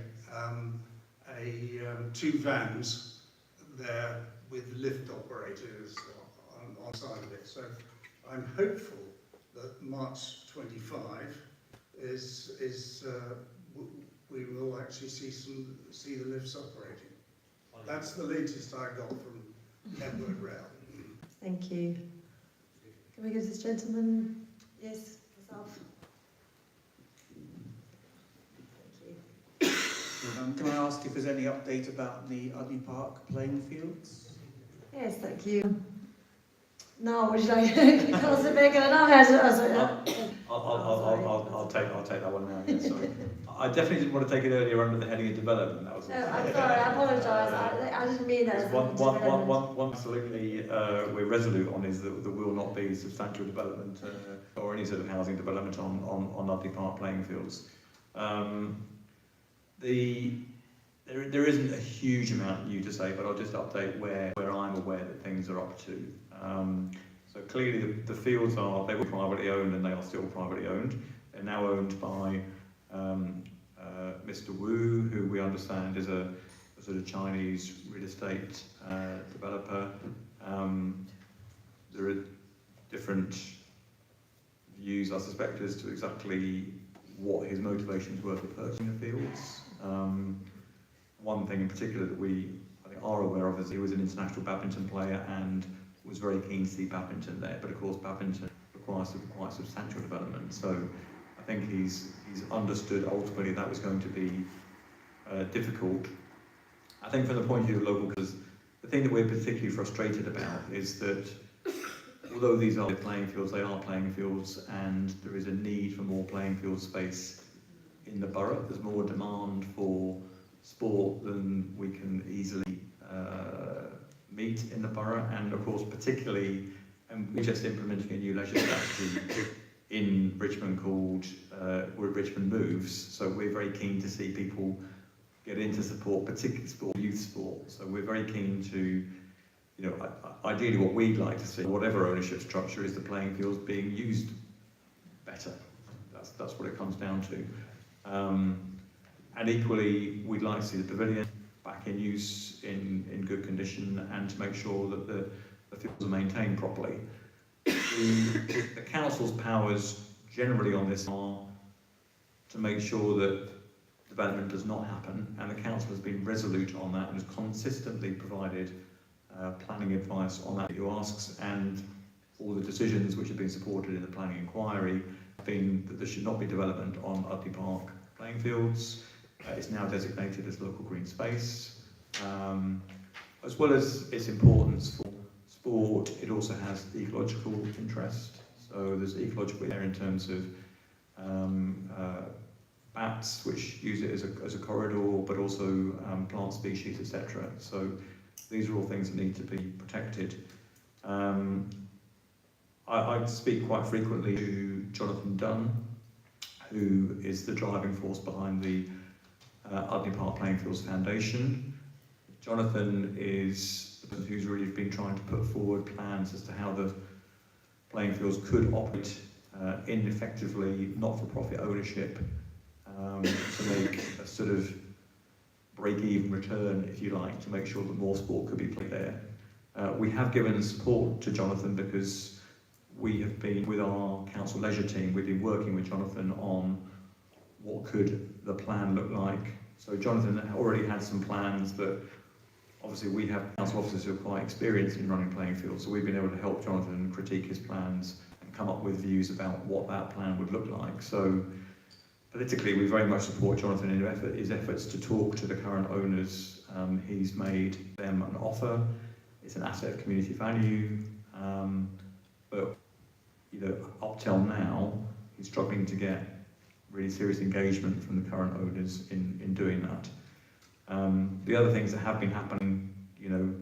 S12: two vans there with lift operators on side of it. So I'm hopeful that March 25 we will actually see the lifts operating. That's the latest I got from Network Rail.
S1: Thank you. Can we give this gentleman? Yes, yourself.
S22: Can I ask if there's any update about the Udney Park playing fields?
S1: Yes, thank you. No, would you like Councillor Vickman?
S8: I'll take that one now. Yeah, sorry. I definitely didn't want to take it earlier under the heading of development. That was.
S1: No, I'm sorry. I apologise. I didn't mean that.
S8: One absolutely we're resolute on is that there will not be substantial development or any sort of housing development on Udney Park playing fields. There isn't a huge amount new to say, but I'll just update where I'm aware that things are up to. So clearly the fields they were privately owned and they are still privately owned. They're now owned by Mr. Wu, who we understand is a sort of Chinese real estate developer. There are different views, I suspect, as to exactly what his motivations were for purchasing the fields. One thing in particular that we are aware of is he was an international badminton player and was very keen to see badminton there, but of course badminton requires quite substantial development, so I think he's understood ultimately that was going to be difficult. I think from the point of view of local, because the thing that we're particularly frustrated about is that although these are playing fields, they are playing fields, and there is a need for more playing field space in the borough. There's more demand for sport than we can easily meet in the borough, and of course particularly, and we're just implementing a new leisure strategy in Richmond called Richmond Moves, so we're very keen to see people get into support, particularly sport, youth sport, so we're very keen to, you know, ideally what we'd like to see, whatever ownership structure, is the playing fields being used better. That's what it comes down to. And equally, we'd like to see the pavilion back in use in good condition, and to make sure that the fields are maintained properly. The council's powers generally on this are to make sure that development does not happen, and the council has been resolute on that and has consistently provided planning advice on that who asks, and all the decisions which have been supported in the planning inquiry have been that there should not be development on Udney Park playing fields. It's now designated as local green space. As well as its importance for sport, it also has ecological interest. So there's ecological there in terms of bats, which use it as a corridor, but also plant species, etc. So these are all things that need to be protected. I speak quite frequently to Jonathan Dunn, who is the driving force behind the Udney Park Playing Fields Foundation. Jonathan is the person who's really been trying to put forward plans as to how the playing fields could operate in effectively not-for-profit ownership to make a sort of break-even return, if you like, to make sure that more sport could be played there. We have given support to Jonathan because we have been, with our council leisure team, we've been working with Jonathan on what could the plan look like. So Jonathan already had some plans that, obviously we have council officers who are quite experienced in running playing fields, so we've been able to help Jonathan critique his plans and come up with views about what that plan would look like. So politically, we very much support Jonathan in his efforts to talk to the current owners. He's made them an offer. It's an asset of community value, but you know, up till now, he's struggling to get really serious engagement from the current owners in doing that. The other things that have been happening, you know,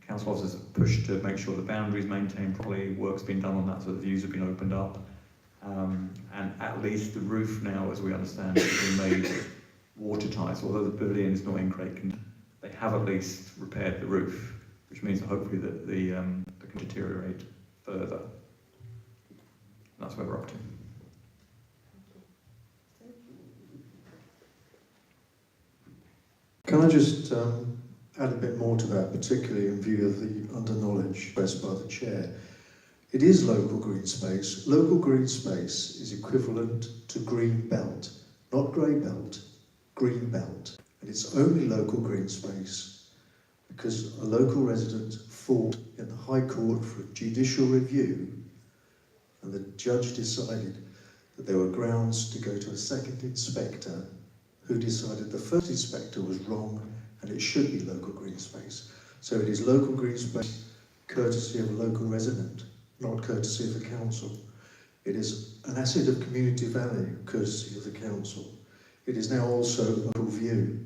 S8: council officers have pushed to make sure the boundaries maintained properly, work's been done on that, so the views have been opened up. And at least the roof now, as we understand, has been made watertight. So although the pavilion is not in great condition, they have at least repaired the roof, which means that hopefully that they can deteriorate further. That's where we're up to.
S5: Can I just add a bit more to that, particularly in view of the under-knowledge expressed by the Chair? It is local green space. Local green space is equivalent to green belt, not grey belt, green belt. And it's only local green space because a local resident fought in the High Court for a judicial review, and the judge decided that there were grounds to go to a second inspector who decided the first inspector was wrong and it should be local green space. So it is local green space courtesy of a local resident, not courtesy of the council. It is an asset of community value courtesy of the council. It is now also a local view.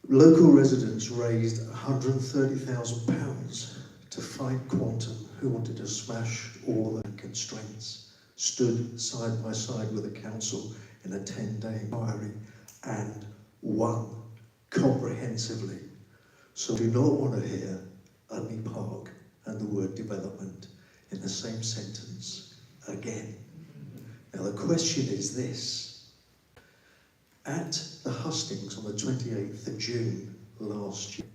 S5: Local residents raised £130,000 to fight Quantum, who wanted to smash all the constraints, stood side by side with the council in a 10-day inquiry and won comprehensively. So we do not want to hear Udney Park and the word development in the same sentence again. Now the question is this. At the hustings on the 28th of June last year,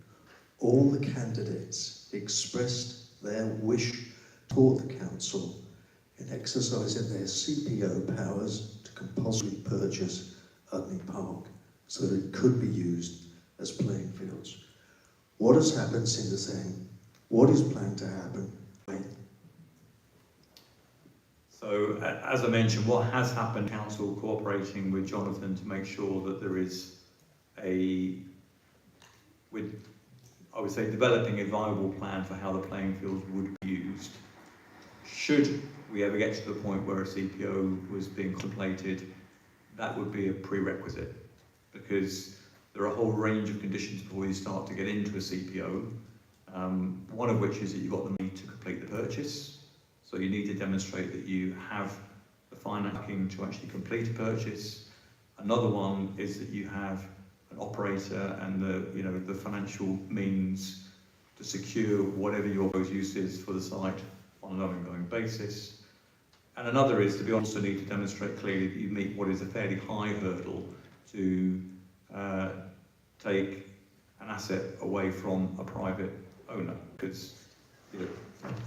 S5: all the candidates expressed their wish toward the council in exercising their CPO powers to compulsorily purchase Udney Park so that it could be used as playing fields. What has happened since then? What is planned to happen? When?
S8: So, as I mentioned, what has happened, council cooperating with Jonathan to make sure that there is I would say, developing a viable plan for how the playing fields would be used. Should we ever get to the point where a CPO was being contemplated, that would be a prerequisite, because there are a whole range of conditions before you start to get into a CPO, one of which is that you've got the money to complete the purchase. So you need to demonstrate that you have the financing to actually complete a purchase. Another one is that you have an operator and the financial means to secure whatever your use is for the site on an ongoing basis. And another is, to be honest, you need to demonstrate clearly that you meet what is a fairly high hurdle to take an asset away from a private owner, because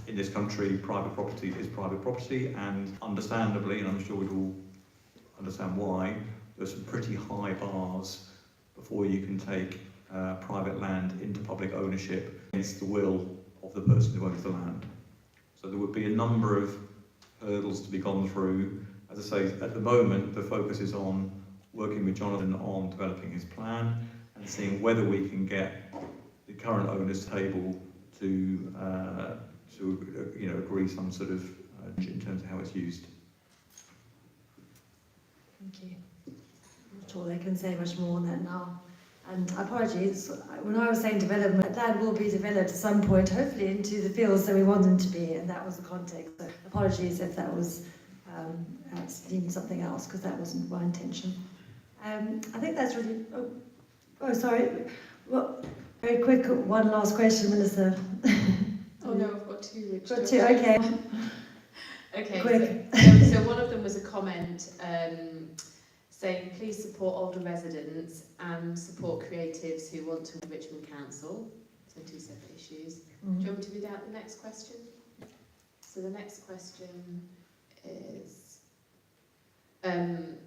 S8: in this country, private property is private property, and understandably, and I'm sure we'd all understand why, there's some pretty high bars before you can take private land into public ownership against the will of the person who owns the land. So there would be a number of hurdles to be gone through. As I say, at the moment, the focus is on working with Jonathan on developing his plan and seeing whether we can get the current owners table to agree some sort of in terms of how it's used.
S1: Thank you. I'm not sure they can say much more on that now. And apologies, when I was saying development, that will be developed at some point, hopefully into the fields that we want them to be, and that was the context. So apologies if that was deemed something else, because that wasn't my intention. I think that's really... Oh, Oh, sorry. Well, very quick, one last question, Melissa.
S15: Oh no, I've got two. Which
S1: Got two, okay.
S15: Okay,
S1: Quick.
S15: so one of them was a comment saying please support older residents and support creatives who want to Richmond Council. So two separate issues. Do you want me to read out the next question? So the next question is,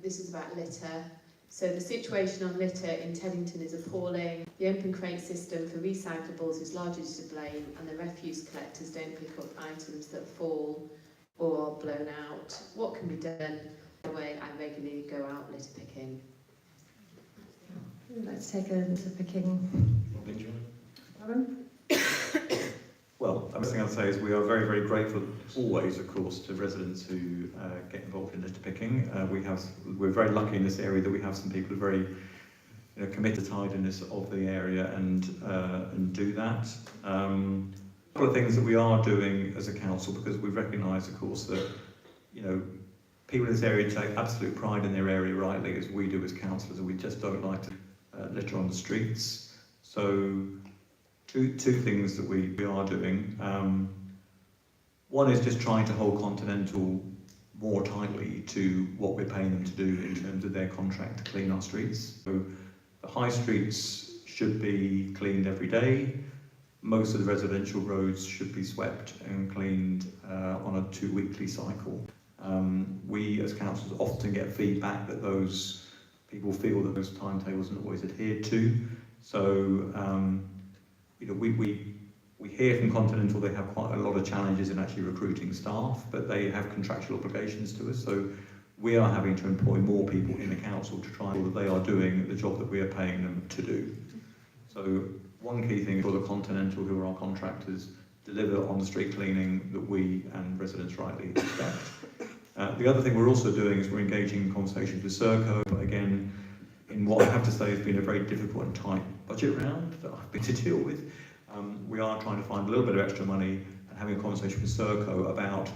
S15: this is about litter. So the situation on litter in Teddington is appalling. The open crate system for recyclables is largely to blame, and the refuse collectors don't pick up items that fall or are blown out. What can be done? By the way, I regularly go out litter picking.
S1: Let's take a litter picking. Robin?
S8: Well, the first thing I'd say is we are very, very grateful always, of course, to residents who get involved in litter picking. We're very lucky in this area that we have some people who are very committed to tidiness of the area and do that. A couple of things that we are doing as a council, because we recognise, of course, that people in this area take absolute pride in their area, rightly, as we do as councillors, and we just don't like to litter on the streets. So two things that we are doing. One is just trying to hold Continental more tightly to what we're paying them to do in terms of their contract to clean our streets. So the high streets should be cleaned every day. Most of the residential roads should be swept and cleaned on a 2-weekly cycle. We as councils often get feedback that those people feel that those timetables aren't always adhered to. So we hear from Continental they have quite a lot of challenges in actually recruiting staff, but they have contractual obligations to us. So we are having to employ more people in the council to try that they are doing the job that we are paying them to do. So one key thing for the Continental, who are our contractors, deliver on the street cleaning that we and residents rightly expect. The other thing we're also doing is we're engaging in conversations with Serco, but again, in what I have to say has been a very difficult and tight budget round that I've been to deal with. We are trying to find a little bit of extra money and having a conversation with Serco about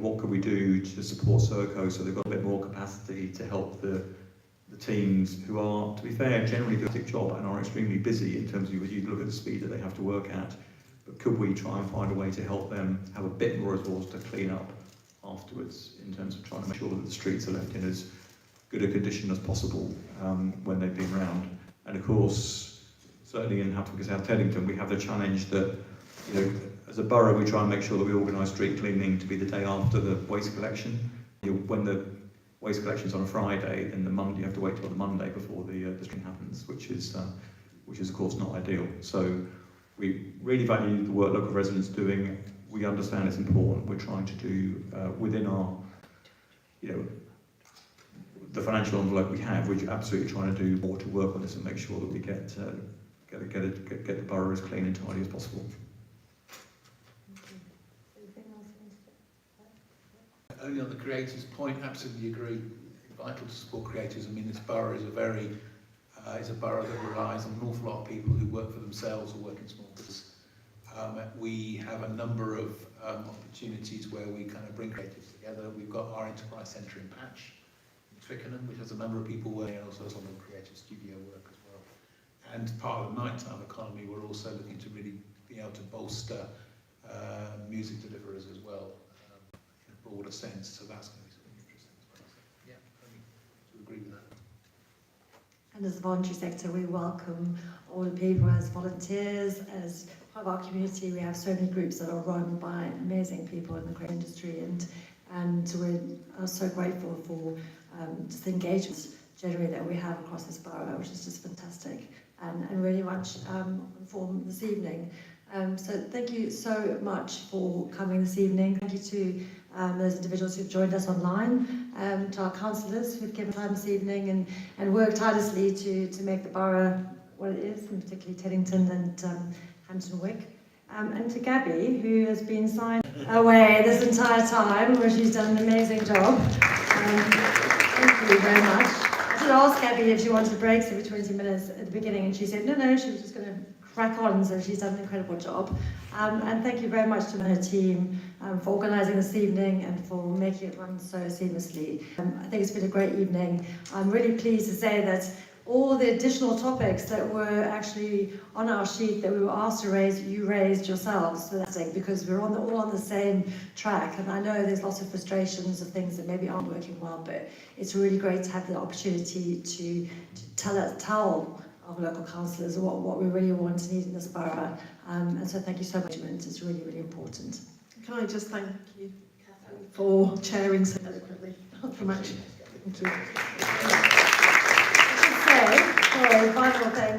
S8: what could we do to support Serco so they've got a bit more capacity to help the teams who are, to be fair, generally do a fantastic job and are extremely busy in terms of you look at the speed that they have to work at. But could we try and find a way to help them have a bit more resource to clean up afterwards in terms of trying to make sure that the streets are left in as good a condition as possible when they've been around. And of course, certainly in Hampton Wick, South Teddington, we have the challenge that, as a borough, we try and make sure that we organise street cleaning to be the day after the waste collection. When the waste collection is on a Friday, then the Monday you have to wait till the Monday before the stream happens, which is of course not ideal. So we really value the work local residents doing. We understand it's important. We're trying to do within our, the financial envelope we have. We're absolutely trying to do more to work on this and make sure that we get the borough as clean and tidy as possible.
S2: Only on the creators' point, absolutely agree. Vital to support creators. I mean, this borough is a borough that relies on an awful lot of people who work for themselves or work in small business. We have a number of opportunities where we kind of bring creatives together. We've got our enterprise centre in Patch, in Twickenham, which has a number of people working, and also some creative studio work as well. And part of the nighttime economy, we're also looking to really be able to bolster music deliverers as well. Broader sense, so that's going to be something interesting as well. So, yeah, I mean, to agree with that.
S1: And as a voluntary sector, we welcome all the people as volunteers, as part of our community. We have so many groups that are run by amazing people in the creative industry, and we are so grateful for just the engagement generally that we have across this borough, which is just fantastic and really much informed this evening. So thank you so much for coming this evening. Thank you to those individuals who've joined us online, to our councillors who've given time this evening and worked tirelessly to make the borough what it is, and particularly Teddington and Hampton Wick. And to Gabby, who has been signed away this entire time, where she's done an amazing job. Thank you very much. I did ask Gabby if she wanted breaks every 20 minutes at the beginning, and she said no, she was just going to crack on, so she's done an incredible job. And thank you very much to her team for organising this evening and for making it run so seamlessly. I think it's been a great evening. I'm really pleased to say that all the additional topics that were actually on our sheet that we were asked to raise, you raised yourselves, so that's it, because we're all on the same track. And I know there's lots of frustrations of things that maybe aren't working well, but it's really great to have the opportunity to tell our local councillors what we really want and need in this borough. And so thank you so much, it's really, really important.
S13: Can I just thank you, Catherine, for chairing so eloquently from action. Thank you.
S1: Sorry, final thing,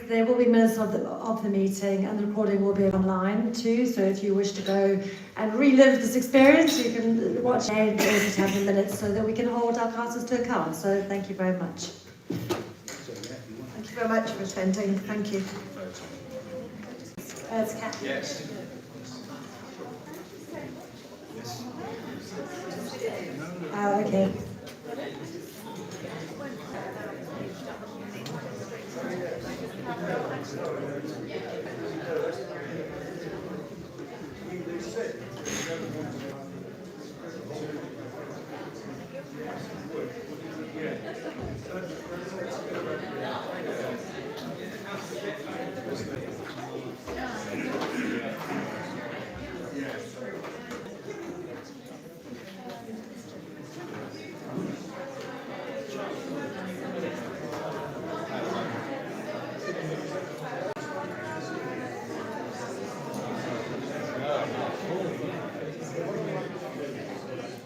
S1: there will be minutes of the meeting, and the recording will be online too, so if you wish to go and relive this experience, you can watch it and also have the minutes so that we can hold our councillors to account. So thank you very much.
S13: Thank you very much for attending. Thank you.
S1: It's Kat.
S2: Yes.
S1: Oh, okay.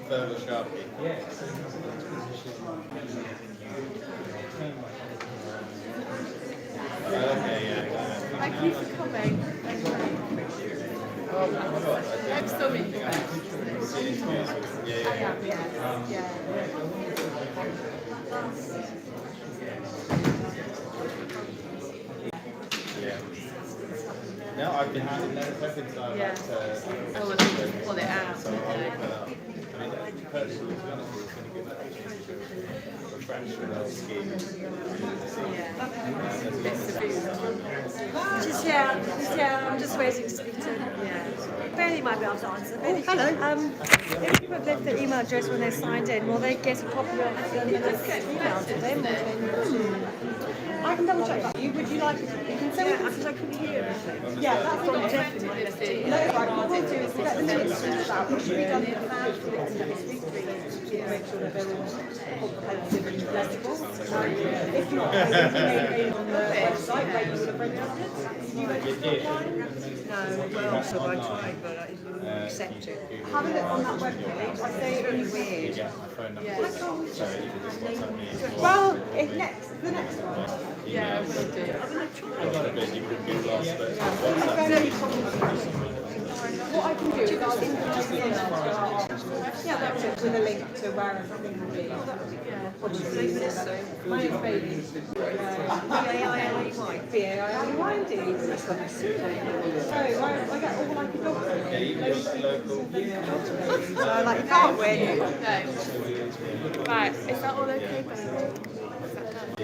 S10: Further Sharpie. Okay, yeah.
S9: Thank you for coming. I'm sorry.
S10: No, I've been having no preference. I like to.
S9: I want to pull it out.
S10: So I'll look that up. I mean, personally, to be honest, it's going to give that opportunity to refresh with our scheme.
S1: I'm just waiting to speak to Bailey might be able to answer. Bailey, hello. If people have left their email address when they signed in, will they get a copy of the email to them? I can double check that. Would you like it? You can send it because I couldn't hear everything. Yeah, that's from Jeff. No, right, what we'll do is let the minutes finish out. What should be done in advance for it to make sure that they're all comprehensive and legible. If not, they can be on the website where you would have registered. You registered online? No, well, so I tried, but I didn't accept it. Have a look on that webpage. I say it's really weird. Well, the next one.
S9: Yeah, we'll do.
S1: What I can do is I'll invoice the email to our that's it, with a link to where everything will be. What should we say? My name's Bailey. B-A-I-L-E-Y. B-A-I-L-E-Y indeed. That's what I said. So I get all like a dog food.
S10: Yeah, you can go to local.
S1: So like you can't win.
S9: No. Right, is that all okay, Bailey?